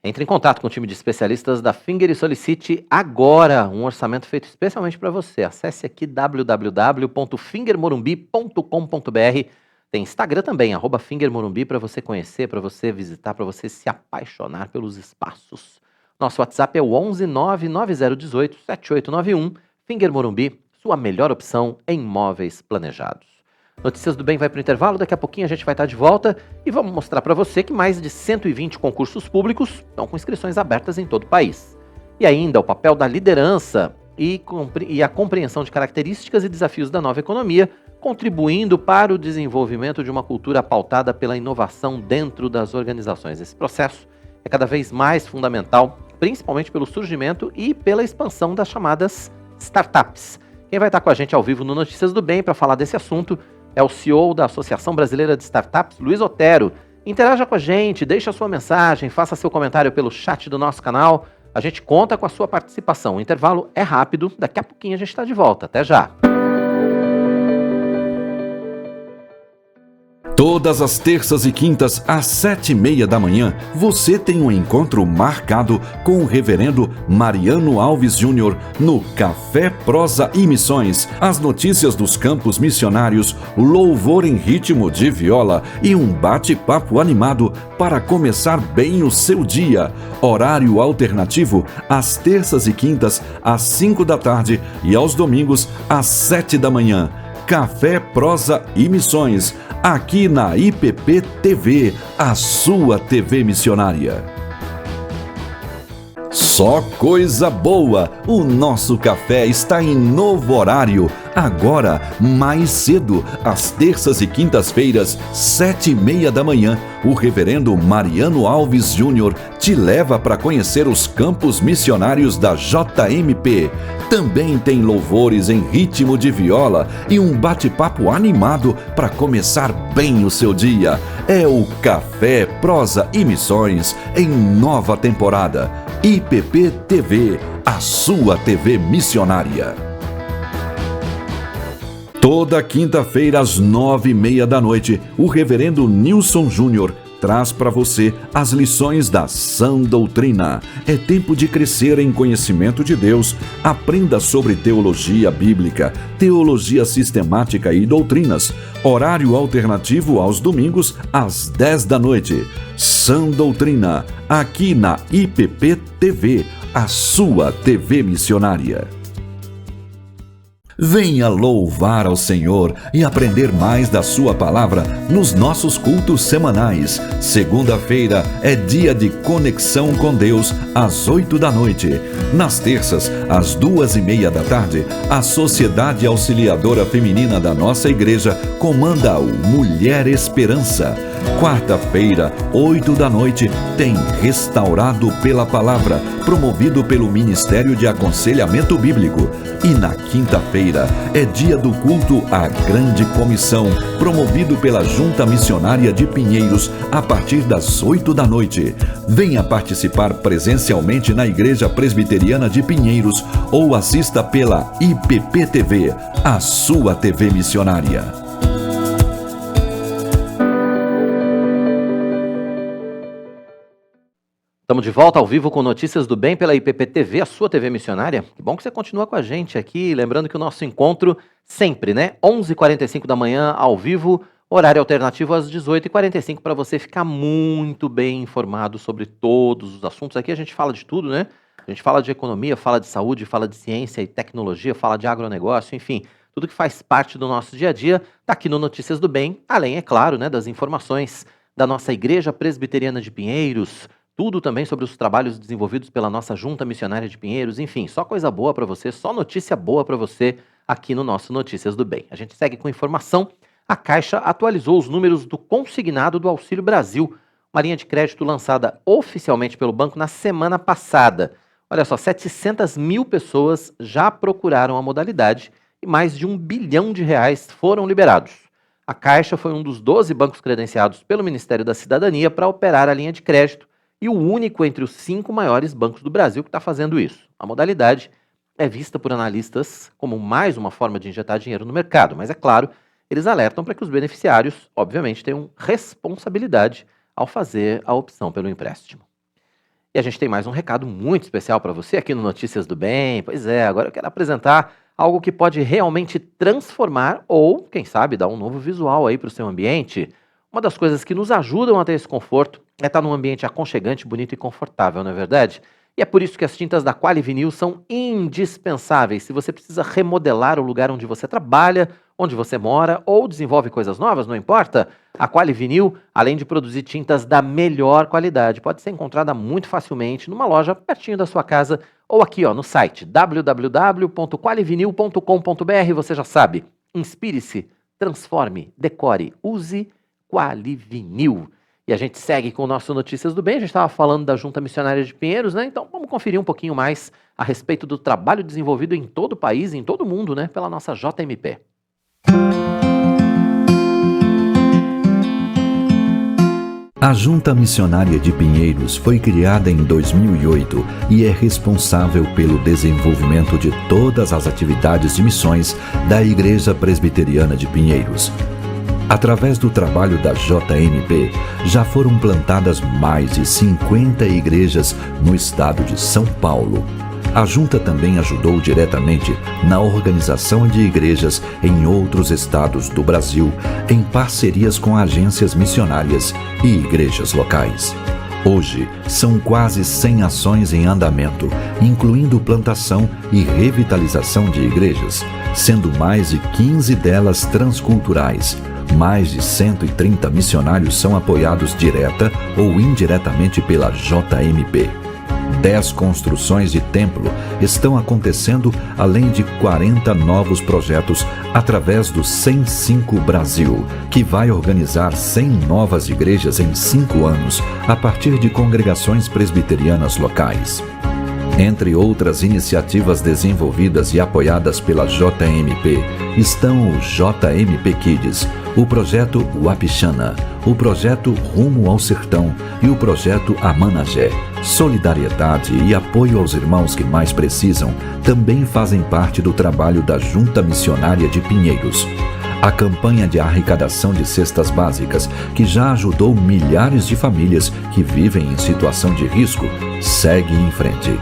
Entre em contato com o time de especialistas da Finger e solicite agora um orçamento feito especialmente para você. Acesse aqui www.fingermorumbi.com.br. Tem Instagram também, @fingermorumbi, para você conhecer, para você visitar, para você se apaixonar pelos espaços. Nosso WhatsApp é o 11 99018 7891. Finger Morumbi, sua melhor opção em móveis planejados. Notícias do Bem vai para o intervalo, daqui a pouquinho a gente vai estar de volta e vamos mostrar para você que mais de 120 concursos públicos estão com inscrições abertas em todo o país. E ainda o papel da liderança e a compreensão de características e desafios da nova economia, contribuindo para o desenvolvimento de uma cultura pautada pela inovação dentro das organizações. Esse processo é cada vez mais fundamental, principalmente pelo surgimento e pela expansão das chamadas startups. Quem vai estar com a gente ao vivo no Notícias do Bem para falar desse assunto é o CEO da Associação Brasileira de Startups, Luiz Otero. Interaja com a gente, deixa a sua mensagem, faça seu comentário pelo chat do nosso canal. A gente conta com a sua participação. O intervalo é rápido, daqui a pouquinho a gente está de volta. Até já! Todas as terças e quintas, às 7h30 da manhã, você tem um encontro marcado com o reverendo Mariano Alves Júnior no Café Prosa e Missões. As notícias dos campos missionários, louvor em ritmo de viola e um bate-papo animado para começar bem o seu dia. Horário alternativo, às terças e quintas, às 5 da tarde e aos domingos, às 7 da manhã. Café, Prosa e Missões, aqui na IPP TV, a sua TV missionária. Só coisa boa! O nosso café está em novo horário. Agora, mais cedo, às terças e quintas-feiras, 7h30 da manhã, o reverendo Mariano Alves Júnior te leva para conhecer os campos missionários da JMP. Também tem louvores em ritmo de viola e um bate-papo animado para começar bem o seu dia. É o Café, Prosa e Missões em nova temporada. IPP TV, a sua TV missionária. Toda quinta-feira às 9h30 da noite, o reverendo Nilson Júnior traz para você as lições da sã doutrina. É tempo de crescer em conhecimento de Deus. Aprenda sobre teologia bíblica, teologia sistemática e doutrinas. Horário alternativo aos domingos, às 10 da noite. Sã doutrina, aqui na IPP TV, a sua TV missionária. Venha louvar ao Senhor e aprender mais da sua palavra nos nossos cultos semanais. Segunda-feira é dia de conexão com Deus às 8 da noite. Nas terças, às 2h30 da tarde, a Sociedade Auxiliadora Feminina da nossa igreja comanda o Mulher Esperança. Quarta-feira, 8 da noite, tem Restaurado pela Palavra, promovido pelo Ministério de Aconselhamento Bíblico. E na quinta-feira é dia do culto à Grande Comissão, promovido pela Junta Missionária de Pinheiros, a partir das 8 da noite. Venha participar presencialmente na Igreja Presbiteriana de Pinheiros ou assista pela IPPTV, a sua TV missionária. Estamos de volta ao vivo com Notícias do Bem pela IPPTV, a sua TV missionária. Que bom que você continua com a gente aqui. Lembrando que o nosso encontro sempre, 11h45 da manhã, ao vivo, horário alternativo às 18h45, para você ficar muito bem informado sobre todos os assuntos. Aqui a gente fala de tudo, né? A gente fala de economia, fala de saúde, fala de ciência e tecnologia, fala de agronegócio, enfim, tudo que faz parte do nosso dia a dia está aqui no Notícias do Bem, além, é claro, das informações da nossa Igreja Presbiteriana de Pinheiros, tudo também sobre os trabalhos desenvolvidos pela nossa Junta Missionária de Pinheiros, enfim, só coisa boa para você, só notícia boa para você aqui no nosso Notícias do Bem. A gente segue com informação. A Caixa atualizou os números do consignado do Auxílio Brasil, uma linha de crédito lançada oficialmente pelo banco na semana passada. Olha só, 700 mil pessoas já procuraram a modalidade e mais de R$1 bilhão foram liberados. A Caixa foi um dos 12 bancos credenciados pelo Ministério da Cidadania para operar a linha de crédito, e o único entre os 5 maiores bancos do Brasil que está fazendo isso. A modalidade é vista por analistas como mais uma forma de injetar dinheiro no mercado, mas é claro, eles alertam para que os beneficiários, obviamente, tenham responsabilidade ao fazer a opção pelo empréstimo. E a gente tem mais um recado muito especial para você aqui no Notícias do Bem. Pois é, agora eu quero apresentar algo que pode realmente transformar ou, quem sabe, dar um novo visual aí para o seu ambiente. Uma das coisas que nos ajudam a ter esse conforto é estar num ambiente aconchegante, bonito e confortável, não é verdade? E é por isso que as tintas da Quali Vinil são indispensáveis se você precisa remodelar o lugar onde você trabalha, onde você mora ou desenvolve coisas novas, não importa. A Quali Vinil, além de produzir tintas da melhor qualidade, pode ser encontrada muito facilmente numa loja pertinho da sua casa ou aqui no site www.qualivinil.com.br. Você já sabe, inspire-se, transforme, decore, use Quali Vinil. E a gente segue com o nosso Notícias do Bem. A gente estava falando da Junta Missionária de Pinheiros, Então vamos conferir um pouquinho mais a respeito do trabalho desenvolvido em todo o país, em todo o mundo, pela nossa JMP. A Junta Missionária de Pinheiros foi criada em 2008 e é responsável pelo desenvolvimento de todas as atividades de missões da Igreja Presbiteriana de Pinheiros. Através do trabalho da JMP, já foram plantadas mais de 50 igrejas no estado de São Paulo. A Junta também ajudou diretamente na organização de igrejas em outros estados do Brasil, em parcerias com agências missionárias e igrejas locais. Hoje, são quase 100 ações em andamento, incluindo plantação e revitalização de igrejas, sendo mais de 15 delas transculturais. Mais de 130 missionários são apoiados direta ou indiretamente pela JMP. 10 construções de templo estão acontecendo, além de 40 novos projetos através do 105 Brasil, que vai organizar 100 novas igrejas em 5 anos, a partir de congregações presbiterianas locais. Entre outras iniciativas desenvolvidas e apoiadas pela JMP, estão o JMP Kids, o projeto Wapixana, o projeto Rumo ao Sertão e o projeto Amanagé. Solidariedade e apoio aos irmãos que mais precisam também fazem parte do trabalho da Junta Missionária de Pinheiros. A campanha de arrecadação de cestas básicas, que já ajudou milhares de famílias que vivem em situação de risco, segue em frente.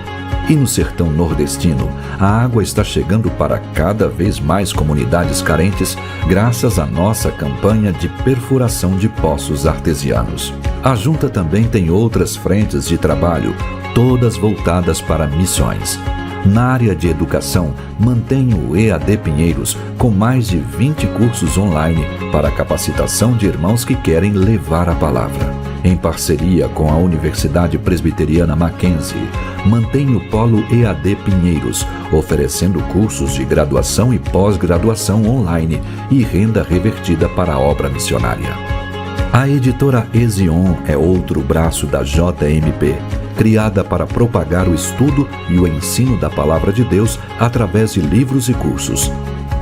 E no sertão nordestino, a água está chegando para cada vez mais comunidades carentes graças à nossa campanha de perfuração de poços artesianos. A Junta também tem outras frentes de trabalho, todas voltadas para missões. Na área de educação, mantém o EAD Pinheiros, com mais de 20 cursos online para capacitação de irmãos que querem levar a palavra. Em parceria com a Universidade Presbiteriana Mackenzie, mantém o Polo EAD Pinheiros, oferecendo cursos de graduação e pós-graduação online e renda revertida para a obra missionária. A editora Ezion é outro braço da JMP, criada para propagar o estudo e o ensino da Palavra de Deus através de livros e cursos.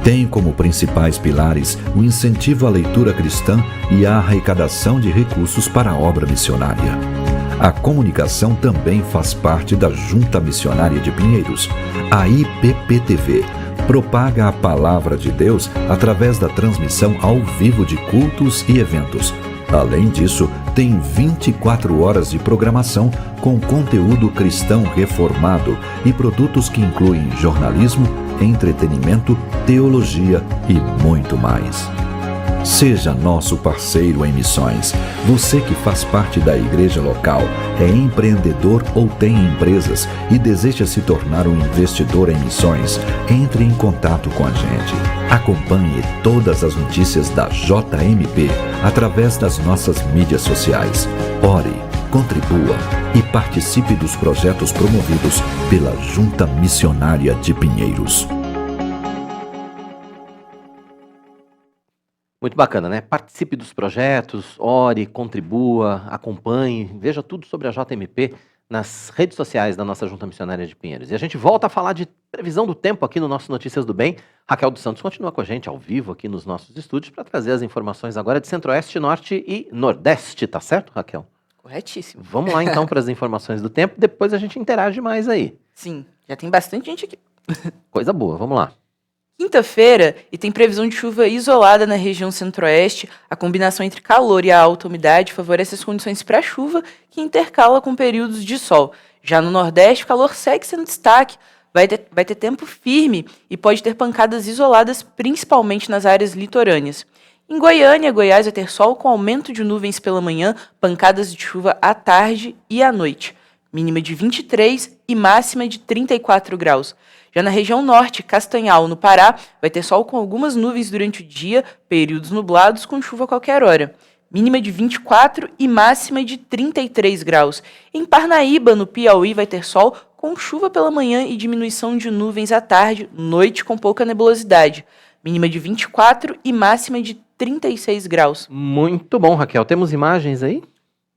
Tem como principais pilares o incentivo à leitura cristã e a arrecadação de recursos para a obra missionária. A comunicação também faz parte da Junta Missionária de Pinheiros, a IPPTV. Propaga a Palavra de Deus através da transmissão ao vivo de cultos e eventos. Além disso, tem 24 horas de programação com conteúdo cristão reformado e produtos que incluem jornalismo, entretenimento, teologia e muito mais. Seja nosso parceiro em missões. Você que faz parte da igreja local, é empreendedor ou tem empresas e deseja se tornar um investidor em missões, entre em contato com a gente. Acompanhe todas as notícias da JMP através das nossas mídias sociais. Ore, contribua e participe dos projetos promovidos pela Junta Missionária de Pinheiros. Muito bacana, né? Participe dos projetos, ore, contribua, acompanhe, veja tudo sobre a JMP nas redes sociais da nossa Junta Missionária de Pinheiros. E a gente volta a falar de previsão do tempo aqui no nosso Notícias do Bem. Raquel dos Santos continua com a gente ao vivo aqui nos nossos estúdios para trazer as informações agora de Centro-Oeste, Norte e Nordeste, tá certo, Raquel? Corretíssimo. Vamos lá então para as informações do tempo, depois a gente interage mais aí. Sim, já tem bastante gente aqui. Coisa boa, vamos lá. Quinta-feira, e tem previsão de chuva isolada na região centro-oeste. A combinação entre calor e a alta umidade favorece as condições para chuva, que intercala com períodos de sol. Já no Nordeste, o calor segue sendo destaque. Vai ter tempo firme e pode ter pancadas isoladas, principalmente nas áreas litorâneas. Em Goiânia, Goiás vai ter sol com aumento de nuvens pela manhã, pancadas de chuva à tarde e à noite. Mínima de 23 e máxima de 34 graus. Já na região norte, Castanhal, no Pará, vai ter sol com algumas nuvens durante o dia, períodos nublados com chuva a qualquer hora. Mínima de 24 e máxima de 33 graus. Em Parnaíba, no Piauí, vai ter sol com chuva pela manhã e diminuição de nuvens à tarde, noite com pouca nebulosidade. Mínima de 24 e máxima de 36 graus. Muito bom, Raquel. Temos imagens aí?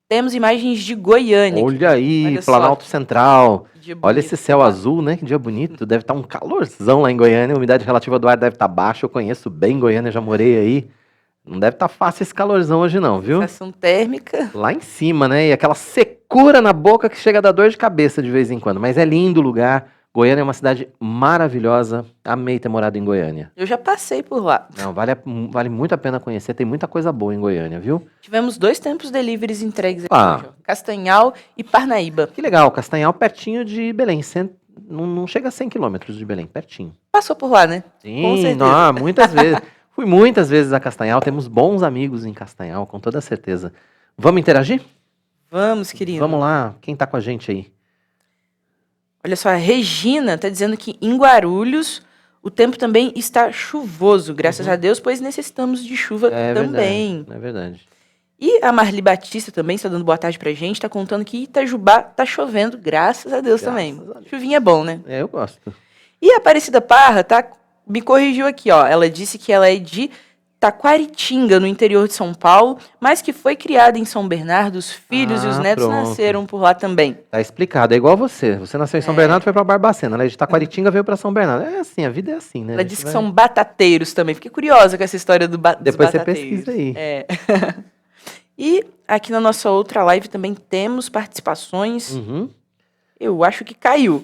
Temos imagens de Goiânia. Olha aí, Olha Planalto só. Central. Dia Olha bonito. esse céu azul, né? Que dia bonito. Deve estar um calorzão lá em Goiânia. A umidade relativa do ar deve estar baixa. Eu conheço bem Goiânia, já morei aí. Não deve estar fácil esse calorzão hoje não, viu? Sensação térmica. Lá em cima, né? E aquela secura na boca que chega a dar dor de cabeça de vez em quando. Mas é lindo o lugar. Goiânia é uma cidade maravilhosa. Amei ter morado em Goiânia. Eu já passei por lá. Não, vale muito a pena conhecer. Tem muita coisa boa em Goiânia, viu? Tivemos 2 tempos deliveries entregues aqui, Ah. João. Castanhal e Parnaíba. Que legal, Castanhal pertinho de Belém. Não chega a 100 quilômetros de Belém, pertinho. Passou por lá, né? Com Sim, certeza. não, muitas vezes. Fui muitas vezes a Castanhal. Temos bons amigos em Castanhal, com toda certeza. Vamos interagir? Vamos, querido. Vamos lá. Quem tá com a gente aí? Olha só, a Regina está dizendo que em Guarulhos o tempo também está chuvoso, graças a Deus, pois necessitamos de chuva também. É verdade. E a Marli Batista também está dando boa tarde pra gente, está contando que Itajubá tá chovendo, graças a Deus também. Chuvinha é bom, né? É, eu gosto. E a Aparecida Parra me corrigiu aqui, ó. Ela disse que ela é de Taquaritinga, no interior de São Paulo, mas que foi criada em São Bernardo. Os filhos e os netos pronto. nasceram por lá também. Tá explicado. É igual você. Você nasceu em São Bernardo, foi pra Barbacena. Ela é de Taquaritinga, veio pra São Bernardo. É assim, a vida é assim, né? Ela disse que são batateiros também. Fiquei curiosa com essa história dos Depois você batateiros. pesquisa aí. É. E aqui na nossa outra live também temos participações. Uhum. Eu acho que caiu.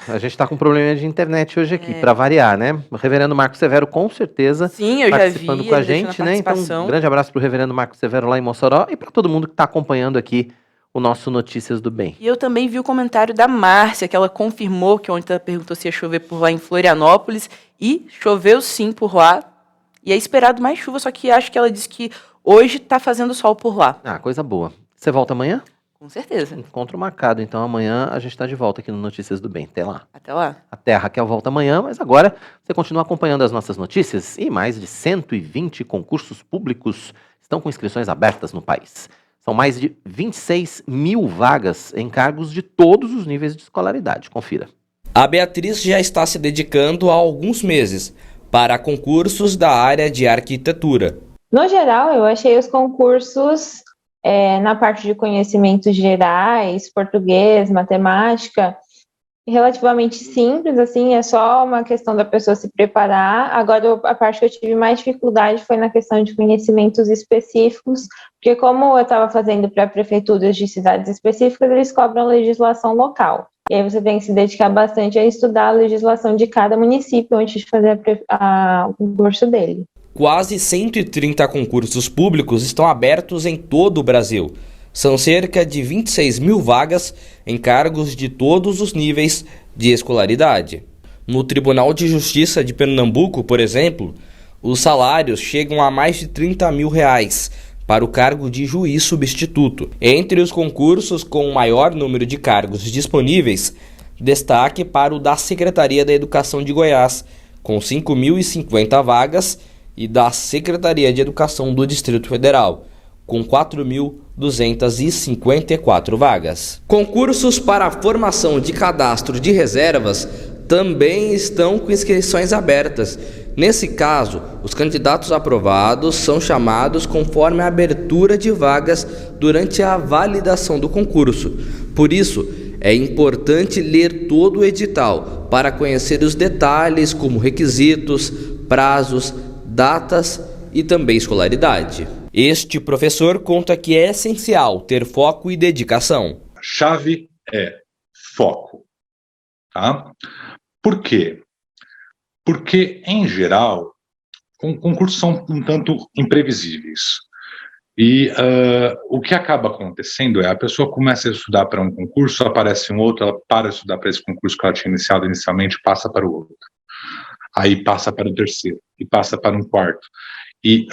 A gente tá com um problema de internet hoje aqui, pra variar, né? O reverendo Marco Severo, com certeza, Sim, eu já participando vi, com a ele deixando gente, a né? Então, participação. um grande abraço pro reverendo Marco Severo lá em Mossoró e pra todo mundo que tá acompanhando aqui o nosso Notícias do Bem. E eu também vi o comentário da Márcia, que ela confirmou que ontem ela perguntou se ia chover por lá em Florianópolis. E choveu sim por lá. E é esperado mais chuva, só que acho que ela disse que hoje tá fazendo sol por lá. Ah, coisa boa. Você volta amanhã? Com certeza. Encontro marcado, então amanhã a gente tá de volta aqui no Notícias do Bem. Até lá. Até lá. Até a Raquel volta amanhã, mas agora você continua acompanhando as nossas notícias e mais de 120 concursos públicos estão com inscrições abertas no país. São mais de 26 mil vagas em cargos de todos os níveis de escolaridade. Confira. A Beatriz já está se dedicando há alguns meses para concursos da área de arquitetura. No geral, eu achei os concursos na parte de conhecimentos gerais, português, matemática, relativamente simples, assim, é só uma questão da pessoa se preparar. Agora, a parte que eu tive mais dificuldade foi na questão de conhecimentos específicos, porque como eu estava fazendo para prefeituras de cidades específicas, eles cobram legislação local. E aí você tem que se dedicar bastante a estudar a legislação de cada município antes de fazer o concurso dele. Quase 130 concursos públicos estão abertos em todo o Brasil. São cerca de 26 mil vagas em cargos de todos os níveis de escolaridade. No Tribunal de Justiça de Pernambuco, por exemplo, os salários chegam a mais de R$30 mil para o cargo de juiz substituto. Entre os concursos com o maior número de cargos disponíveis, destaque para o da Secretaria da Educação de Goiás, com 5.050 vagas, e da Secretaria de Educação do Distrito Federal, com 4.254 vagas. Concursos para a formação de cadastro de reservas também estão com inscrições abertas. Nesse caso, os candidatos aprovados são chamados conforme a abertura de vagas durante a validação do concurso. Por isso, é importante ler todo o edital para conhecer os detalhes como requisitos, prazos, datas e também escolaridade. Este professor conta que é essencial ter foco e dedicação. A chave é foco, tá? Por quê? Porque, em geral, concursos são um tanto imprevisíveis. E o que acaba acontecendo é a pessoa começa a estudar para um concurso, aparece um outro, ela para de estudar para esse concurso que ela tinha iniciado inicialmente, passa para o outro. Aí passa para o terceiro, e passa para um quarto. E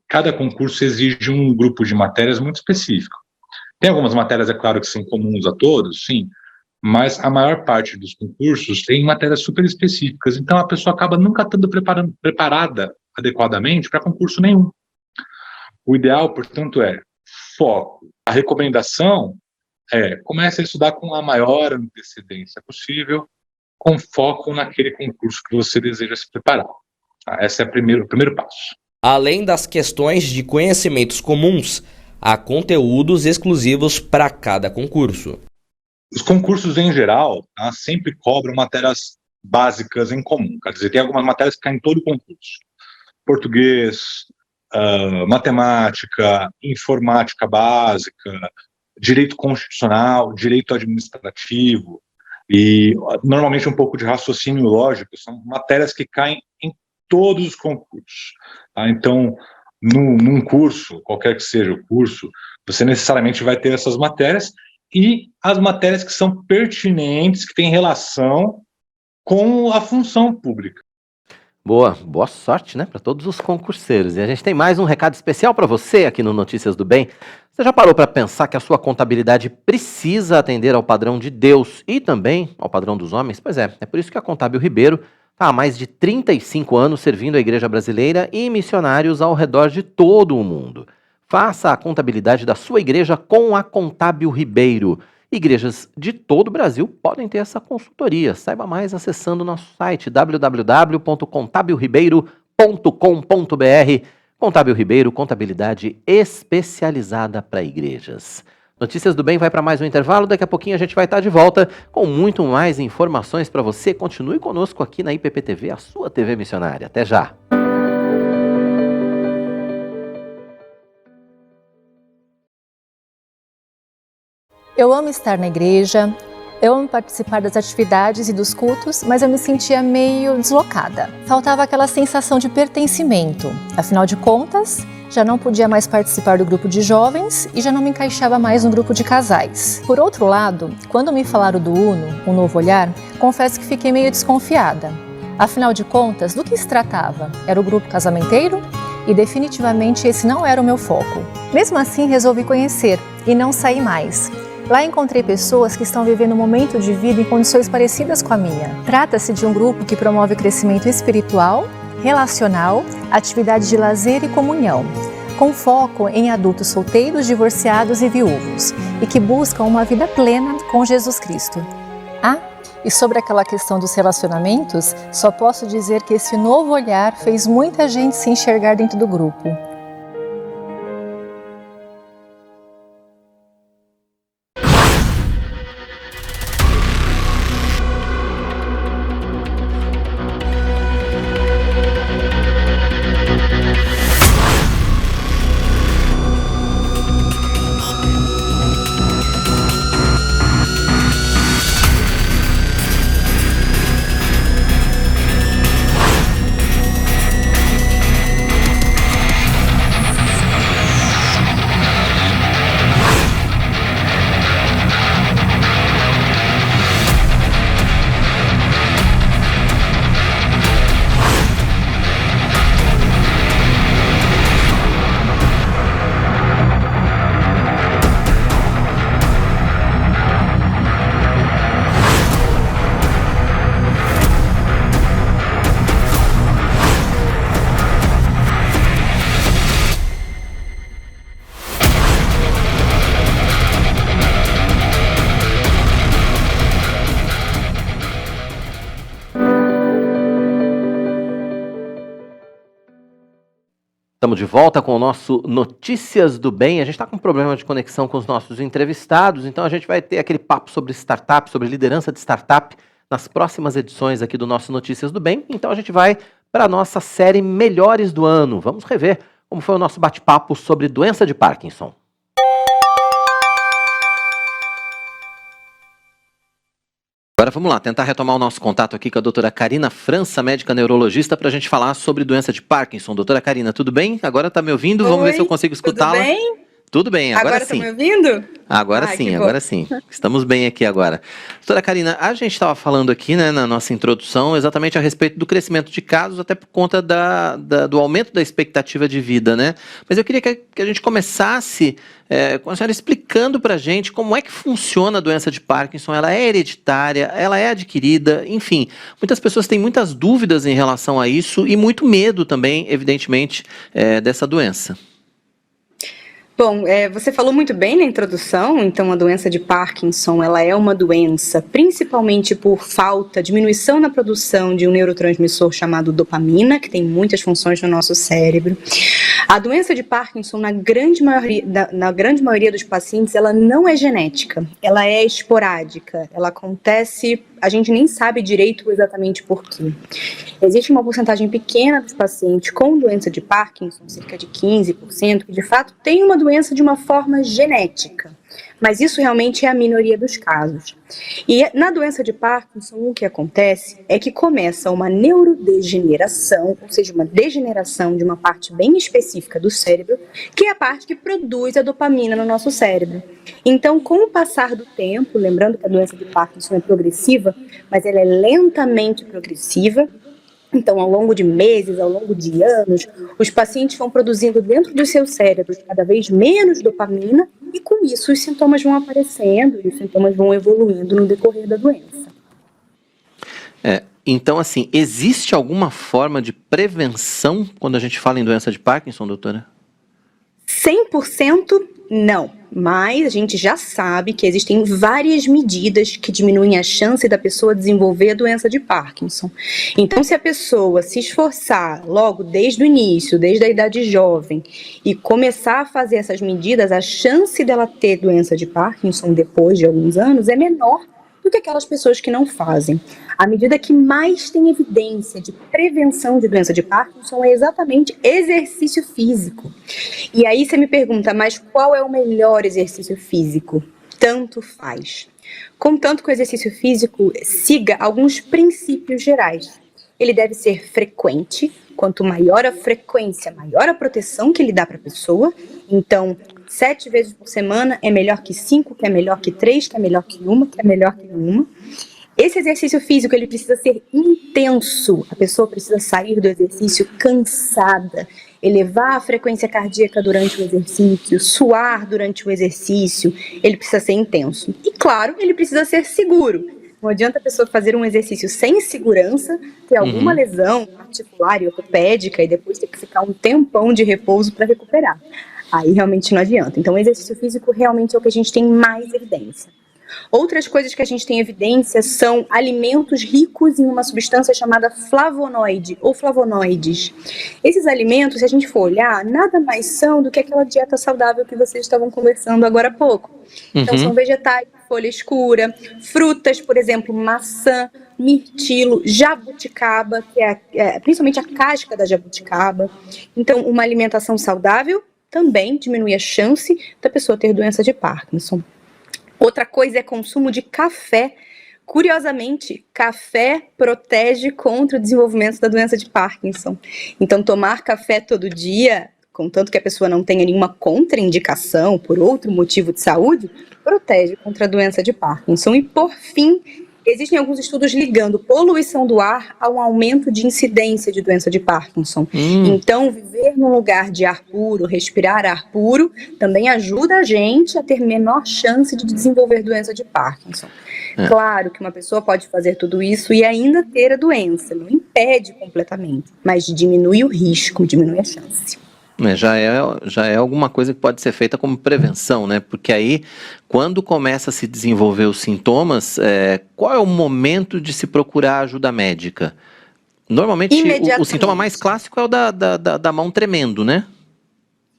cada concurso exige um grupo de matérias muito específico. Tem algumas matérias, é claro, que são comuns a todos, sim, mas a maior parte dos concursos tem matérias super específicas, então a pessoa acaba nunca estando preparada adequadamente para concurso nenhum. O ideal, portanto, é foco. A recomendação é comece a estudar com a maior antecedência possível, com foco naquele concurso que você deseja se preparar. Esse é o primeiro passo. Além das questões de conhecimentos comuns, há conteúdos exclusivos para cada concurso. Os concursos, em geral, sempre cobram matérias básicas em comum. Quer dizer, tem algumas matérias que caem em todo o concurso. Português, matemática, informática básica, direito constitucional, direito administrativo, e normalmente um pouco de raciocínio lógico, são matérias que caem em todos os concursos. Tá? Então, num curso, qualquer que seja o curso, você necessariamente vai ter essas matérias e as matérias que são pertinentes, que têm relação com a função pública. Boa sorte, né, para todos os concurseiros. E a gente tem mais um recado especial para você aqui no Notícias do Bem. Você já parou para pensar que a sua contabilidade precisa atender ao padrão de Deus e também ao padrão dos homens? Pois é por isso que a Contábil Ribeiro está há mais de 35 anos servindo a Igreja Brasileira e missionários ao redor de todo o mundo. Faça a contabilidade da sua igreja com a Contábil Ribeiro. Igrejas de todo o Brasil podem ter essa consultoria. Saiba mais acessando nosso site www.contabilribeiro.com.br. Contábil Ribeiro, contabilidade especializada para igrejas. Notícias do Bem vai para mais um intervalo. Daqui a pouquinho a gente vai estar de volta com muito mais informações para você. Continue conosco aqui na IPPTV, a sua TV missionária. Até já! Eu amo estar na igreja, eu amo participar das atividades e dos cultos, mas eu me sentia meio deslocada. Faltava aquela sensação de pertencimento. Afinal de contas, já não podia mais participar do grupo de jovens e já não me encaixava mais no grupo de casais. Por outro lado, quando me falaram do UNO, um novo olhar, confesso que fiquei meio desconfiada. Afinal de contas, do que se tratava? Era o grupo casamenteiro? E definitivamente esse não era o meu foco. Mesmo assim, resolvi conhecer e não sair mais. Lá encontrei pessoas que estão vivendo um momento de vida em condições parecidas com a minha. Trata-se de um grupo que promove crescimento espiritual, relacional, atividades de lazer e comunhão, com foco em adultos solteiros, divorciados e viúvos, e que buscam uma vida plena com Jesus Cristo. E sobre aquela questão dos relacionamentos, só posso dizer que esse novo olhar fez muita gente se enxergar dentro do grupo. Estamos de volta com o nosso Notícias do Bem. A gente está com um problema de conexão com os nossos entrevistados, então a gente vai ter aquele papo sobre startup, sobre liderança de startup nas próximas edições aqui do nosso Notícias do Bem. Então a gente vai para a nossa série Melhores do Ano. Vamos rever como foi o nosso bate-papo sobre doença de Parkinson. Agora vamos lá, tentar retomar o nosso contato aqui com a doutora Karina França, médica neurologista, para a gente falar sobre doença de Parkinson. Doutora Karina, tudo bem? Agora está me ouvindo? Vamos ver se eu consigo escutá-la. Tudo bem? Tudo bem, agora sim. Agora está me ouvindo? Agora sim. Estamos bem aqui agora. Doutora Karina, a gente estava falando aqui, né, na nossa introdução, exatamente a respeito do crescimento de casos, até por conta do aumento da expectativa de vida, né? Mas eu queria que a gente começasse com a senhora explicando para a gente como é que funciona a doença de Parkinson. Ela é hereditária, ela é adquirida, enfim. Muitas pessoas têm muitas dúvidas em relação a isso e muito medo também, evidentemente, dessa doença. Bom, você falou muito bem na introdução, então a doença de Parkinson, ela é uma doença principalmente por diminuição na produção de um neurotransmissor chamado dopamina, que tem muitas funções no nosso cérebro. A doença de Parkinson, na grande maioria dos pacientes, ela não é genética, ela é esporádica, ela acontece, a gente nem sabe direito exatamente por quê. Existe uma porcentagem pequena dos pacientes com doença de Parkinson, cerca de 15%, que de fato tem uma doença de uma forma genética, mas isso realmente é a minoria dos casos. E na doença de Parkinson, o que acontece é que começa uma neurodegeneração, ou seja, uma degeneração de uma parte bem específica do cérebro, que é a parte que produz a dopamina no nosso cérebro. Então, com o passar do tempo, lembrando que a doença de Parkinson é progressiva, mas ela é lentamente progressiva, então, ao longo de meses, ao longo de anos, os pacientes vão produzindo dentro dos seus cérebros cada vez menos dopamina e, com isso, os sintomas vão aparecendo e os sintomas vão evoluindo no decorrer da doença. Então, assim, existe alguma forma de prevenção quando a gente fala em doença de Parkinson, doutora? 100% não, mas a gente já sabe que existem várias medidas que diminuem a chance da pessoa desenvolver a doença de Parkinson. Então, se a pessoa se esforçar logo desde o início, desde a idade jovem, e começar a fazer essas medidas, a chance dela ter doença de Parkinson depois de alguns anos é menor do que aquelas pessoas que não fazem. A medida que mais tem evidência de prevenção de doença de Parkinson é exatamente exercício físico. E aí você me pergunta, mas qual é o melhor exercício físico? Tanto faz. Contanto que o exercício físico siga alguns princípios gerais. Ele deve ser frequente. Quanto maior a frequência, maior a proteção que ele dá para a pessoa. Então, 7 vezes por semana é melhor que 5, que é melhor que 3, que é melhor que 1, que é melhor que nenhuma. Esse exercício físico, ele precisa ser intenso. A pessoa precisa sair do exercício cansada, elevar a frequência cardíaca durante o exercício, suar durante o exercício. Ele precisa ser intenso. E, claro, ele precisa ser seguro. Não adianta a pessoa fazer um exercício sem segurança, ter alguma lesão articular e ortopédica e depois ter que ficar um tempão de repouso para recuperar. Aí realmente não adianta. Então, o exercício físico realmente é o que a gente tem mais evidência. Outras coisas que a gente tem evidência são alimentos ricos em uma substância chamada flavonoide ou flavonoides. Esses alimentos, se a gente for olhar, nada mais são do que aquela dieta saudável que vocês estavam conversando agora há pouco. Então, são vegetais, folha escura, frutas, por exemplo, maçã, mirtilo, jabuticaba, que é principalmente a casca da jabuticaba. Então, uma alimentação saudável também diminui a chance da pessoa ter doença de Parkinson. Outra coisa é consumo de café. Curiosamente, café protege contra o desenvolvimento da doença de Parkinson. Então, tomar café todo dia, contanto que a pessoa não tenha nenhuma contraindicação por outro motivo de saúde, protege contra a doença de Parkinson. E, por fim, existem alguns estudos ligando poluição do ar a um aumento de incidência de doença de Parkinson. Então, viver num lugar de ar puro, respirar ar puro, também ajuda a gente a ter menor chance de desenvolver doença de Parkinson. Claro que uma pessoa pode fazer tudo isso e ainda ter a doença, não impede completamente, mas diminui o risco, diminui a chance. Já é alguma coisa que pode ser feita como prevenção, né? Porque aí, quando começa a se desenvolver os sintomas, qual é o momento de se procurar ajuda médica? Normalmente o sintoma mais clássico é o da mão tremendo, né?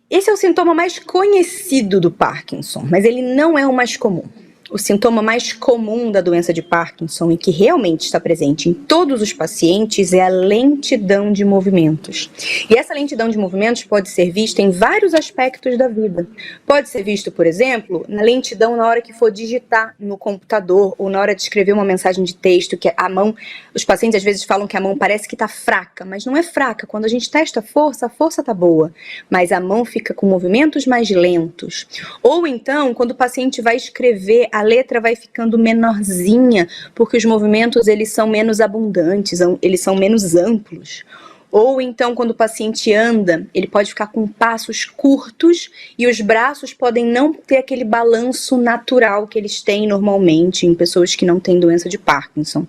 Esse é o sintoma mais conhecido do Parkinson, mas ele não é o mais comum. O sintoma mais comum da doença de Parkinson e que realmente está presente em todos os pacientes é a lentidão de movimentos. E essa lentidão de movimentos pode ser vista em vários aspectos da vida. Pode ser visto, por exemplo, na lentidão na hora que for digitar no computador ou na hora de escrever uma mensagem de texto, que a mão, os pacientes às vezes falam que a mão parece que está fraca, mas não é fraca. Quando a gente testa a força está boa, mas a mão fica com movimentos mais lentos. Ou então, quando o paciente vai escrever, a letra vai ficando menorzinha, porque os movimentos eles são menos abundantes, eles são menos amplos. Ou então, quando o paciente anda, ele pode ficar com passos curtos e os braços podem não ter aquele balanço natural que eles têm normalmente em pessoas que não têm doença de Parkinson.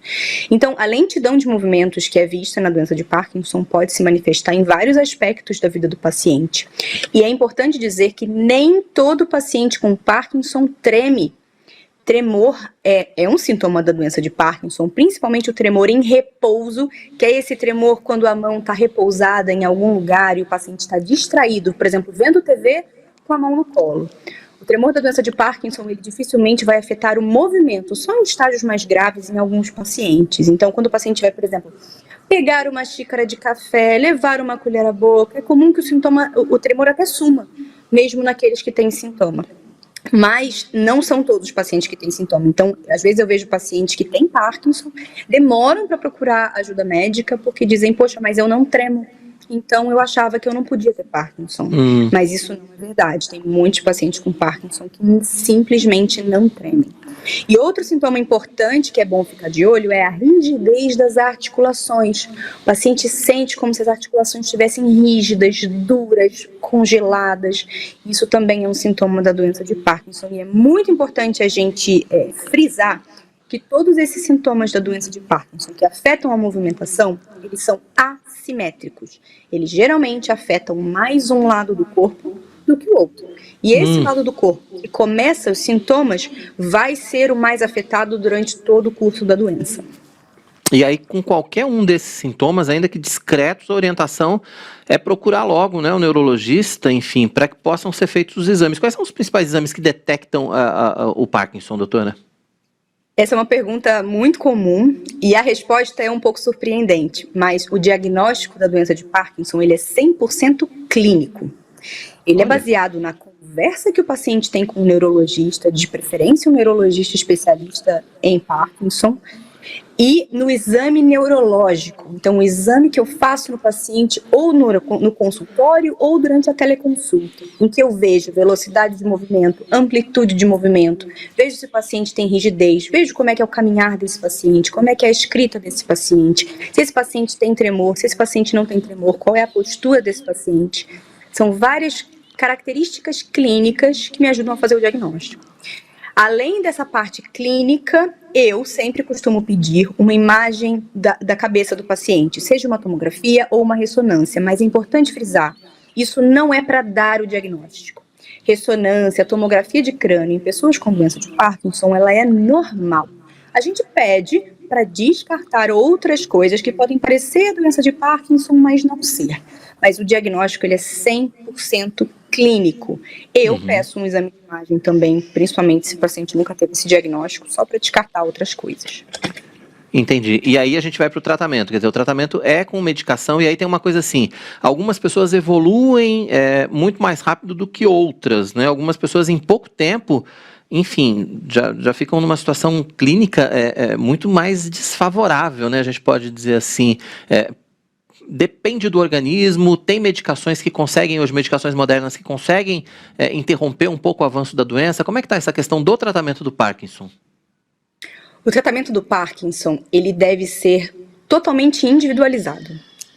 Então, a lentidão de movimentos que é vista na doença de Parkinson pode se manifestar em vários aspectos da vida do paciente. E é importante dizer que nem todo paciente com Parkinson treme. Tremor é um sintoma da doença de Parkinson, principalmente o tremor em repouso, que é esse tremor quando a mão está repousada em algum lugar e o paciente está distraído, por exemplo, vendo TV com a mão no colo. O tremor da doença de Parkinson, ele dificilmente vai afetar o movimento, só em estágios mais graves em alguns pacientes. Então, quando o paciente vai, por exemplo, pegar uma xícara de café, levar uma colher à boca, é comum que o tremor até suma, mesmo naqueles que têm sintoma. Mas não são todos os pacientes que têm sintoma. Então, às vezes eu vejo pacientes que têm Parkinson, demoram para procurar ajuda médica porque dizem, poxa, mas eu não tremo. Então, eu achava que eu não podia ter Parkinson. Mas isso não é verdade. Tem muitos pacientes com Parkinson que simplesmente não tremem. E outro sintoma importante que é bom ficar de olho é a rigidez das articulações. O paciente sente como se as articulações estivessem rígidas, duras, congeladas. Isso também é um sintoma da doença de Parkinson. E é muito importante a gente frisar que todos esses sintomas da doença de Parkinson que afetam a movimentação, eles são assimétricos. Eles geralmente afetam mais um lado do corpo do que o outro. E esse lado do corpo que começa os sintomas vai ser o mais afetado durante todo o curso da doença. E aí, com qualquer um desses sintomas, ainda que discretos, a orientação é procurar logo, né, o neurologista, enfim, para que possam ser feitos os exames. Quais são os principais exames que detectam o Parkinson, doutora? Essa é uma pergunta muito comum e a resposta é um pouco surpreendente, mas o diagnóstico da doença de Parkinson ele é 100% clínico. Ele é baseado na conversa que o paciente tem com o neurologista, de preferência um neurologista especialista em Parkinson, e no exame neurológico. Então, o exame que eu faço no paciente ou no consultório ou durante a teleconsulta, em que eu vejo velocidade de movimento, amplitude de movimento, vejo se o paciente tem rigidez, vejo como é que é o caminhar desse paciente, como é que é a escrita desse paciente, se esse paciente tem tremor, se esse paciente não tem tremor, qual é a postura desse paciente. São várias características clínicas que me ajudam a fazer o diagnóstico. Além dessa parte clínica, eu sempre costumo pedir uma imagem da cabeça do paciente, seja uma tomografia ou uma ressonância, mas é importante frisar, isso não é para dar o diagnóstico. Ressonância, tomografia de crânio em pessoas com doença de Parkinson, ela é normal. A gente pede para descartar outras coisas que podem parecer doença de Parkinson, mas não ser. Mas o diagnóstico ele é 100% clínico. Eu peço um exame de imagem também, principalmente se o paciente nunca teve esse diagnóstico, só para descartar outras coisas. Entendi. E aí a gente vai para o tratamento. Quer dizer, o tratamento é com medicação e aí tem uma coisa assim, algumas pessoas evoluem muito mais rápido do que outras, né? Algumas pessoas em pouco tempo, enfim, já ficam numa situação clínica muito mais desfavorável, né? A gente pode dizer assim, depende do organismo, tem medicações que conseguem, hoje medicações modernas que conseguem interromper um pouco o avanço da doença. Como é que está essa questão do tratamento do Parkinson? O tratamento do Parkinson, ele deve ser totalmente individualizado.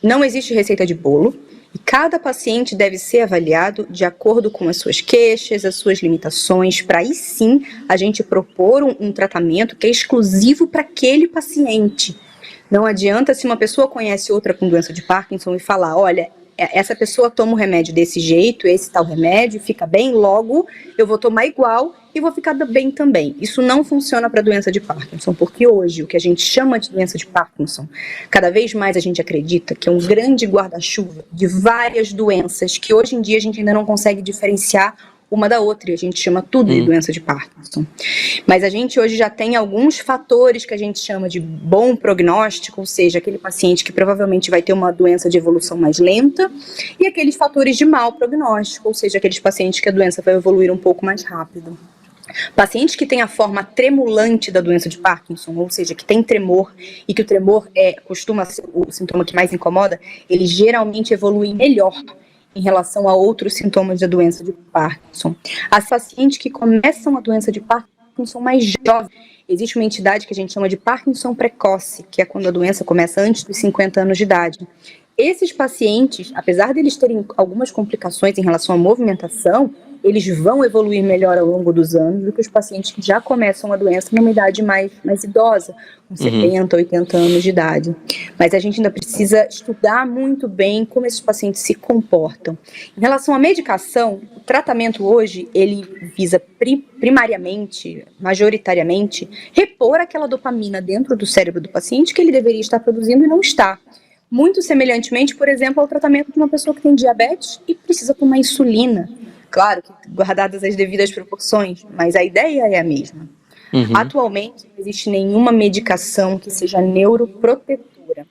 Não existe receita de bolo e cada paciente deve ser avaliado de acordo com as suas queixas, as suas limitações, para aí sim a gente propor um tratamento que é exclusivo para aquele paciente. Não adianta se uma pessoa conhece outra com doença de Parkinson e falar, olha, essa pessoa toma o remédio desse jeito, esse tal remédio, fica bem, logo eu vou tomar igual e vou ficar bem também. Isso não funciona para a doença de Parkinson, porque hoje o que a gente chama de doença de Parkinson, cada vez mais a gente acredita que é um grande guarda-chuva de várias doenças que hoje em dia a gente ainda não consegue diferenciar uma da outra, e a gente chama tudo de doença de Parkinson. Mas a gente hoje já tem alguns fatores que a gente chama de bom prognóstico, ou seja, aquele paciente que provavelmente vai ter uma doença de evolução mais lenta, e aqueles fatores de mau prognóstico, ou seja, aqueles pacientes que a doença vai evoluir um pouco mais rápido. Pacientes que têm a forma tremulante da doença de Parkinson, ou seja, que tem tremor, e que o tremor costuma ser o sintoma que mais incomoda, eles geralmente evoluem melhor em relação a outros sintomas da doença de Parkinson. As pacientes que começam a doença de Parkinson mais jovens, existe uma entidade que a gente chama de Parkinson precoce, que é quando a doença começa antes dos 50 anos de idade. Esses pacientes, apesar de eles terem algumas complicações em relação à movimentação, eles vão evoluir melhor ao longo dos anos do que os pacientes que já começam a doença numa idade mais idosa, com 70, 80 anos de idade. Mas a gente ainda precisa estudar muito bem como esses pacientes se comportam. Em relação à medicação, o tratamento hoje, ele visa primariamente, majoritariamente, repor aquela dopamina dentro do cérebro do paciente que ele deveria estar produzindo e não está. Muito semelhantemente, por exemplo, ao tratamento de uma pessoa que tem diabetes e precisa tomar insulina. Claro que guardadas as devidas proporções, mas a ideia é a mesma. Atualmente, não existe nenhuma medicação que seja neuroprotetora,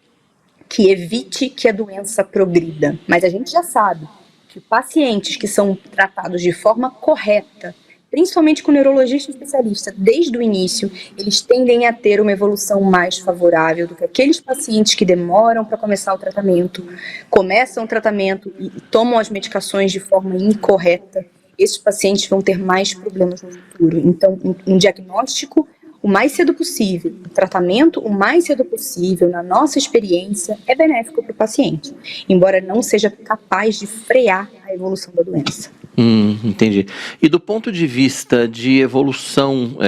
que evite que a doença progrida. Mas a gente já sabe que pacientes que são tratados de forma correta, principalmente com neurologista especialista, desde o início, eles tendem a ter uma evolução mais favorável do que aqueles pacientes que demoram para começar o tratamento, começam o tratamento e tomam as medicações de forma incorreta. Esses pacientes vão ter mais problemas no futuro. Então, um diagnóstico o mais cedo possível, o tratamento o mais cedo possível, na nossa experiência, é benéfico para o paciente, embora não seja capaz de frear a evolução da doença. Entendi. E do ponto de vista de evolução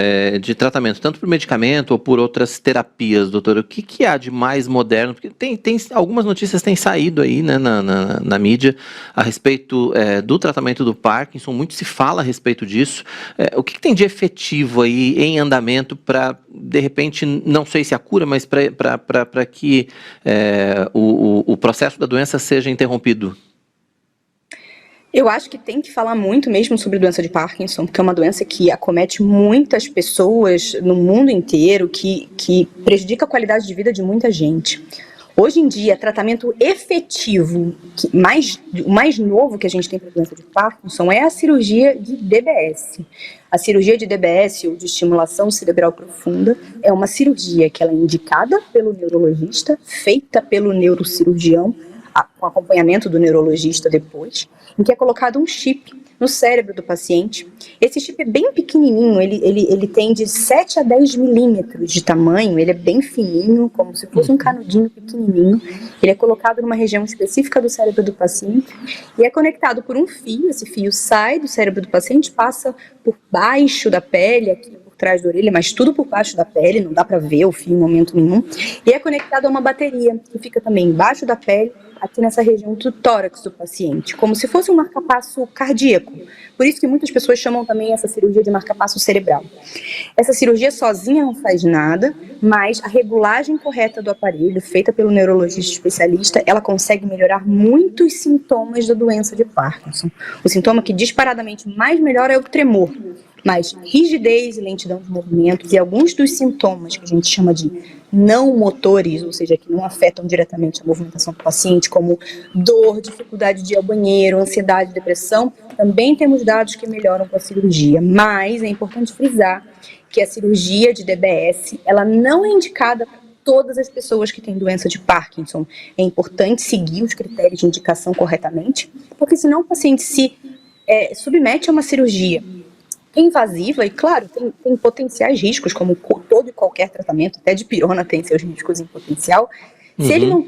de tratamento, tanto por medicamento ou por outras terapias, doutora, o que há de mais moderno? Porque tem algumas notícias têm saído aí, né, na mídia a respeito do tratamento do Parkinson, muito se fala a respeito disso. O que tem de efetivo aí em andamento para, de repente, não sei se a cura, mas para que o processo da doença seja interrompido? Eu acho que tem que falar muito mesmo sobre doença de Parkinson, porque é uma doença que acomete muitas pessoas no mundo inteiro, que prejudica a qualidade de vida de muita gente. Hoje em dia, tratamento efetivo, o mais novo que a gente tem para a doença de Parkinson é a cirurgia de DBS. A cirurgia de DBS, ou de estimulação cerebral profunda, é uma cirurgia que ela é indicada pelo neurologista, feita pelo neurocirurgião, com acompanhamento do neurologista depois, em que é colocado um chip no cérebro do paciente. Esse chip é bem pequenininho, ele tem de 7 a 10 milímetros de tamanho, ele é bem fininho, como se fosse um canudinho pequenininho. Ele é colocado numa região específica do cérebro do paciente e é conectado por um fio. Esse fio sai do cérebro do paciente, passa por baixo da pele, aqui por trás da orelha, mas tudo por baixo da pele, não dá para ver o fio em momento nenhum, e é conectado a uma bateria que fica também embaixo da pele, aqui nessa região do tórax do paciente, como se fosse um marca-passo cardíaco. Por isso que muitas pessoas chamam também essa cirurgia de marca-passo cerebral. Essa cirurgia sozinha não faz nada, mas a regulagem correta do aparelho, feita pelo neurologista especialista, ela consegue melhorar muitos sintomas da doença de Parkinson. O sintoma que disparadamente mais melhora é o tremor, mas rigidez e lentidão de movimentos e alguns dos sintomas que a gente chama de não motores, ou seja, que não afetam diretamente a movimentação do paciente, como dor, dificuldade de ir ao banheiro, ansiedade, depressão, também temos dados que melhoram com a cirurgia. Mas é importante frisar que a cirurgia de DBS, ela não é indicada para todas as pessoas que têm doença de Parkinson. É importante seguir os critérios de indicação corretamente, porque senão o paciente se submete a uma cirurgia invasiva e, claro, tem potenciais riscos, como todo e qualquer tratamento, até de pirona tem seus riscos em potencial. Se ele não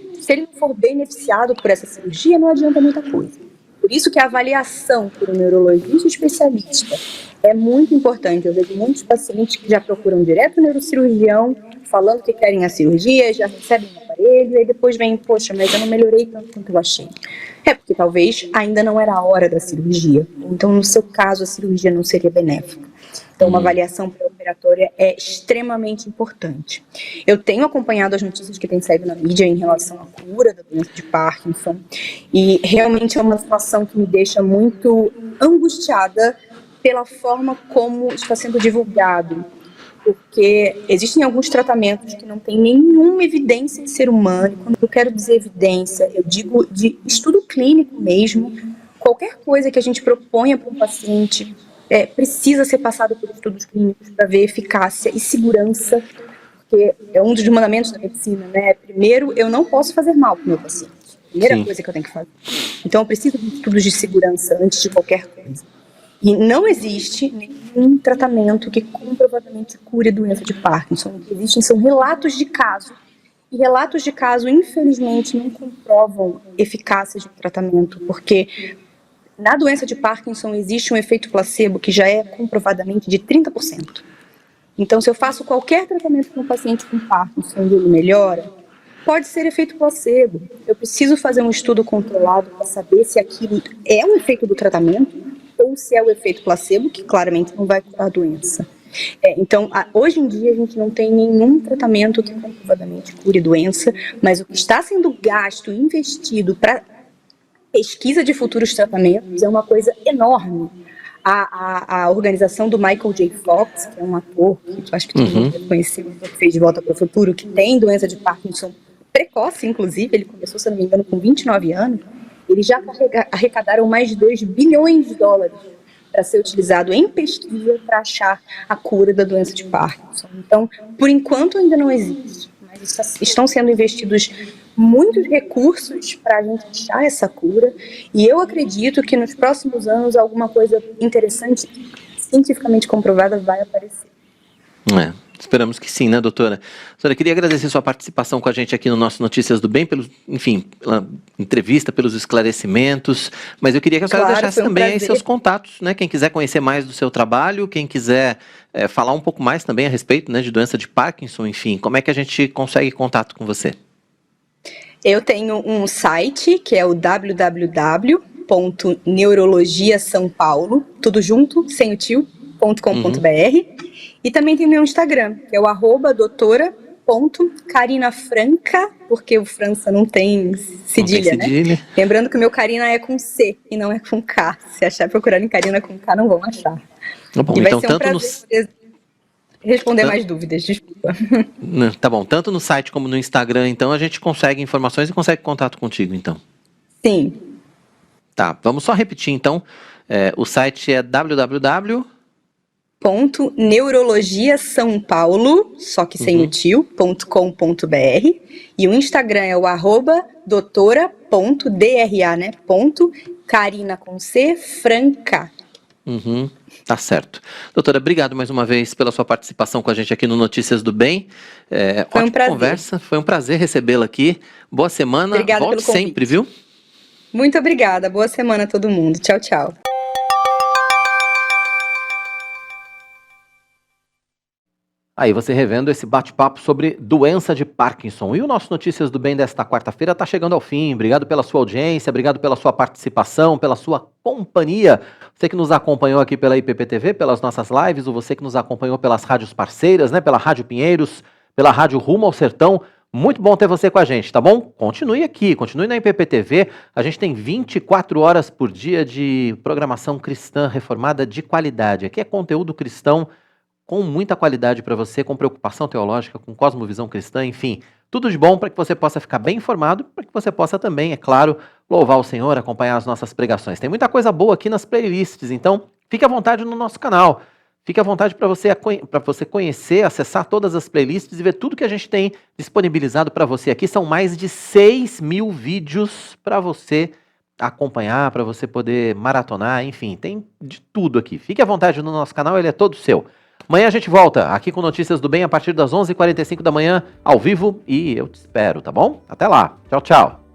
for beneficiado por essa cirurgia, não adianta muita coisa. Por isso que a avaliação por um neurologista especialista é muito importante. Eu vejo muitos pacientes que já procuram direto o neurocirurgião, falando que querem a cirurgia, já recebem o aparelho, e aí depois vem, poxa, mas eu não melhorei tanto quanto eu achei. É porque talvez ainda não era a hora da cirurgia. Então, no seu caso, a cirurgia não seria benéfica. Então, uma avaliação pré-operatória é extremamente importante. Eu tenho acompanhado as notícias que têm saído na mídia em relação à cura da doença de Parkinson, e realmente é uma situação que me deixa muito angustiada pela forma como está sendo divulgado, porque existem alguns tratamentos que não têm nenhuma evidência em ser humano. Quando eu quero dizer evidência, eu digo de estudo clínico mesmo. Qualquer coisa que a gente proponha para um paciente precisa ser passado por estudos clínicos para ver eficácia e segurança, porque é um dos mandamentos da medicina, né? Primeiro, eu não posso fazer mal para o meu paciente. Primeira coisa que eu tenho que fazer. Então, eu preciso de estudos de segurança antes de qualquer coisa. E não existe nenhum tratamento que comprovadamente cure a doença de Parkinson. O que existem são relatos de caso. E relatos de caso, infelizmente, não comprovam eficácia de tratamento, porque na doença de Parkinson existe um efeito placebo que já é comprovadamente de 30%. Então, se eu faço qualquer tratamento com um paciente com Parkinson e ele melhora, pode ser efeito placebo. Eu preciso fazer um estudo controlado para saber se aquilo é um efeito do tratamento ou se é o efeito placebo, que claramente não vai curar a doença. Então, hoje em dia, a gente não tem nenhum tratamento que comprovadamente cure doença, mas o que está sendo gasto, investido para pesquisa de futuros tratamentos é uma coisa enorme. A organização do Michael J. Fox, que é um ator que acho que todo mundo conheceu, que fez De Volta para o Futuro, que tem doença de Parkinson precoce, inclusive, ele começou, se não me engano, com 29 anos, eles já arrecadaram mais de $2 bilhões para ser utilizado em pesquisa para achar a cura da doença de Parkinson. Então, por enquanto ainda não existe, mas estão sendo investidos muitos recursos para a gente achar essa cura, e eu acredito que nos próximos anos alguma coisa interessante, cientificamente comprovada, vai aparecer. Esperamos que sim, né, doutora? Doutora, queria agradecer sua participação com a gente aqui no nosso Notícias do Bem, pela entrevista, pelos esclarecimentos, mas eu queria que a senhora deixasse também aí seus contatos, né? Quem quiser conhecer mais do seu trabalho, quem quiser falar um pouco mais também a respeito, né, de doença de Parkinson, enfim, como é que a gente consegue contato com você? Eu tenho um site que é o www.neurologiasaopaulo, tudo junto, sem o tio.com.br, e também tem meu Instagram, que é o @doutora.carinafranca, porque o França não tem cedilha, né? Lembrando que o meu Carina é com C e não é com K. Se achar procurando Carina com K, não vão achar. Tá bom, e vai então, ser um prazer responder mais dúvidas, desculpa. Tá bom, tanto no site como no Instagram, então, a gente consegue informações e consegue contato contigo, então. Sim. Tá, vamos só repetir, então. O site é www.neurologiasaopaulo, só que sem o tio.com.br, e o Instagram é o @doutora.dra, né? Carina com C, Franca. Tá certo. Doutora, obrigado mais uma vez pela sua participação com a gente aqui no Notícias do Bem. Foi um prazer. Conversa, foi um prazer recebê-la aqui. Boa semana, obrigada volte pelo convite. sempre, viu? Muito obrigada, boa semana a todo mundo. Tchau, tchau. Aí você revendo esse bate-papo sobre doença de Parkinson. E o nosso Notícias do Bem desta quarta-feira está chegando ao fim. Obrigado pela sua audiência, obrigado pela sua participação, pela sua companhia. Você que nos acompanhou aqui pela IPPTV, pelas nossas lives, ou você que nos acompanhou pelas rádios parceiras, né, pela Rádio Pinheiros, pela Rádio Rumo ao Sertão. Muito bom ter você com a gente, tá bom? Continue aqui, continue na IPPTV. A gente tem 24 horas por dia de programação cristã reformada de qualidade. Aqui é conteúdo cristão com muita qualidade para você, com preocupação teológica, com cosmovisão cristã, enfim, tudo de bom para que você possa ficar bem informado, para que você possa também, é claro, louvar o Senhor, acompanhar as nossas pregações. Tem muita coisa boa aqui nas playlists, então fique à vontade no nosso canal, fique à vontade para você conhecer, acessar todas as playlists e ver tudo que a gente tem disponibilizado para você aqui. São mais de 6.000 vídeos para você acompanhar, para você poder maratonar, enfim, tem de tudo aqui. Fique à vontade no nosso canal, ele é todo seu. Amanhã a gente volta aqui com Notícias do Bem a partir das 11h45 da manhã, ao vivo, e eu te espero, tá bom? Até lá. Tchau, tchau.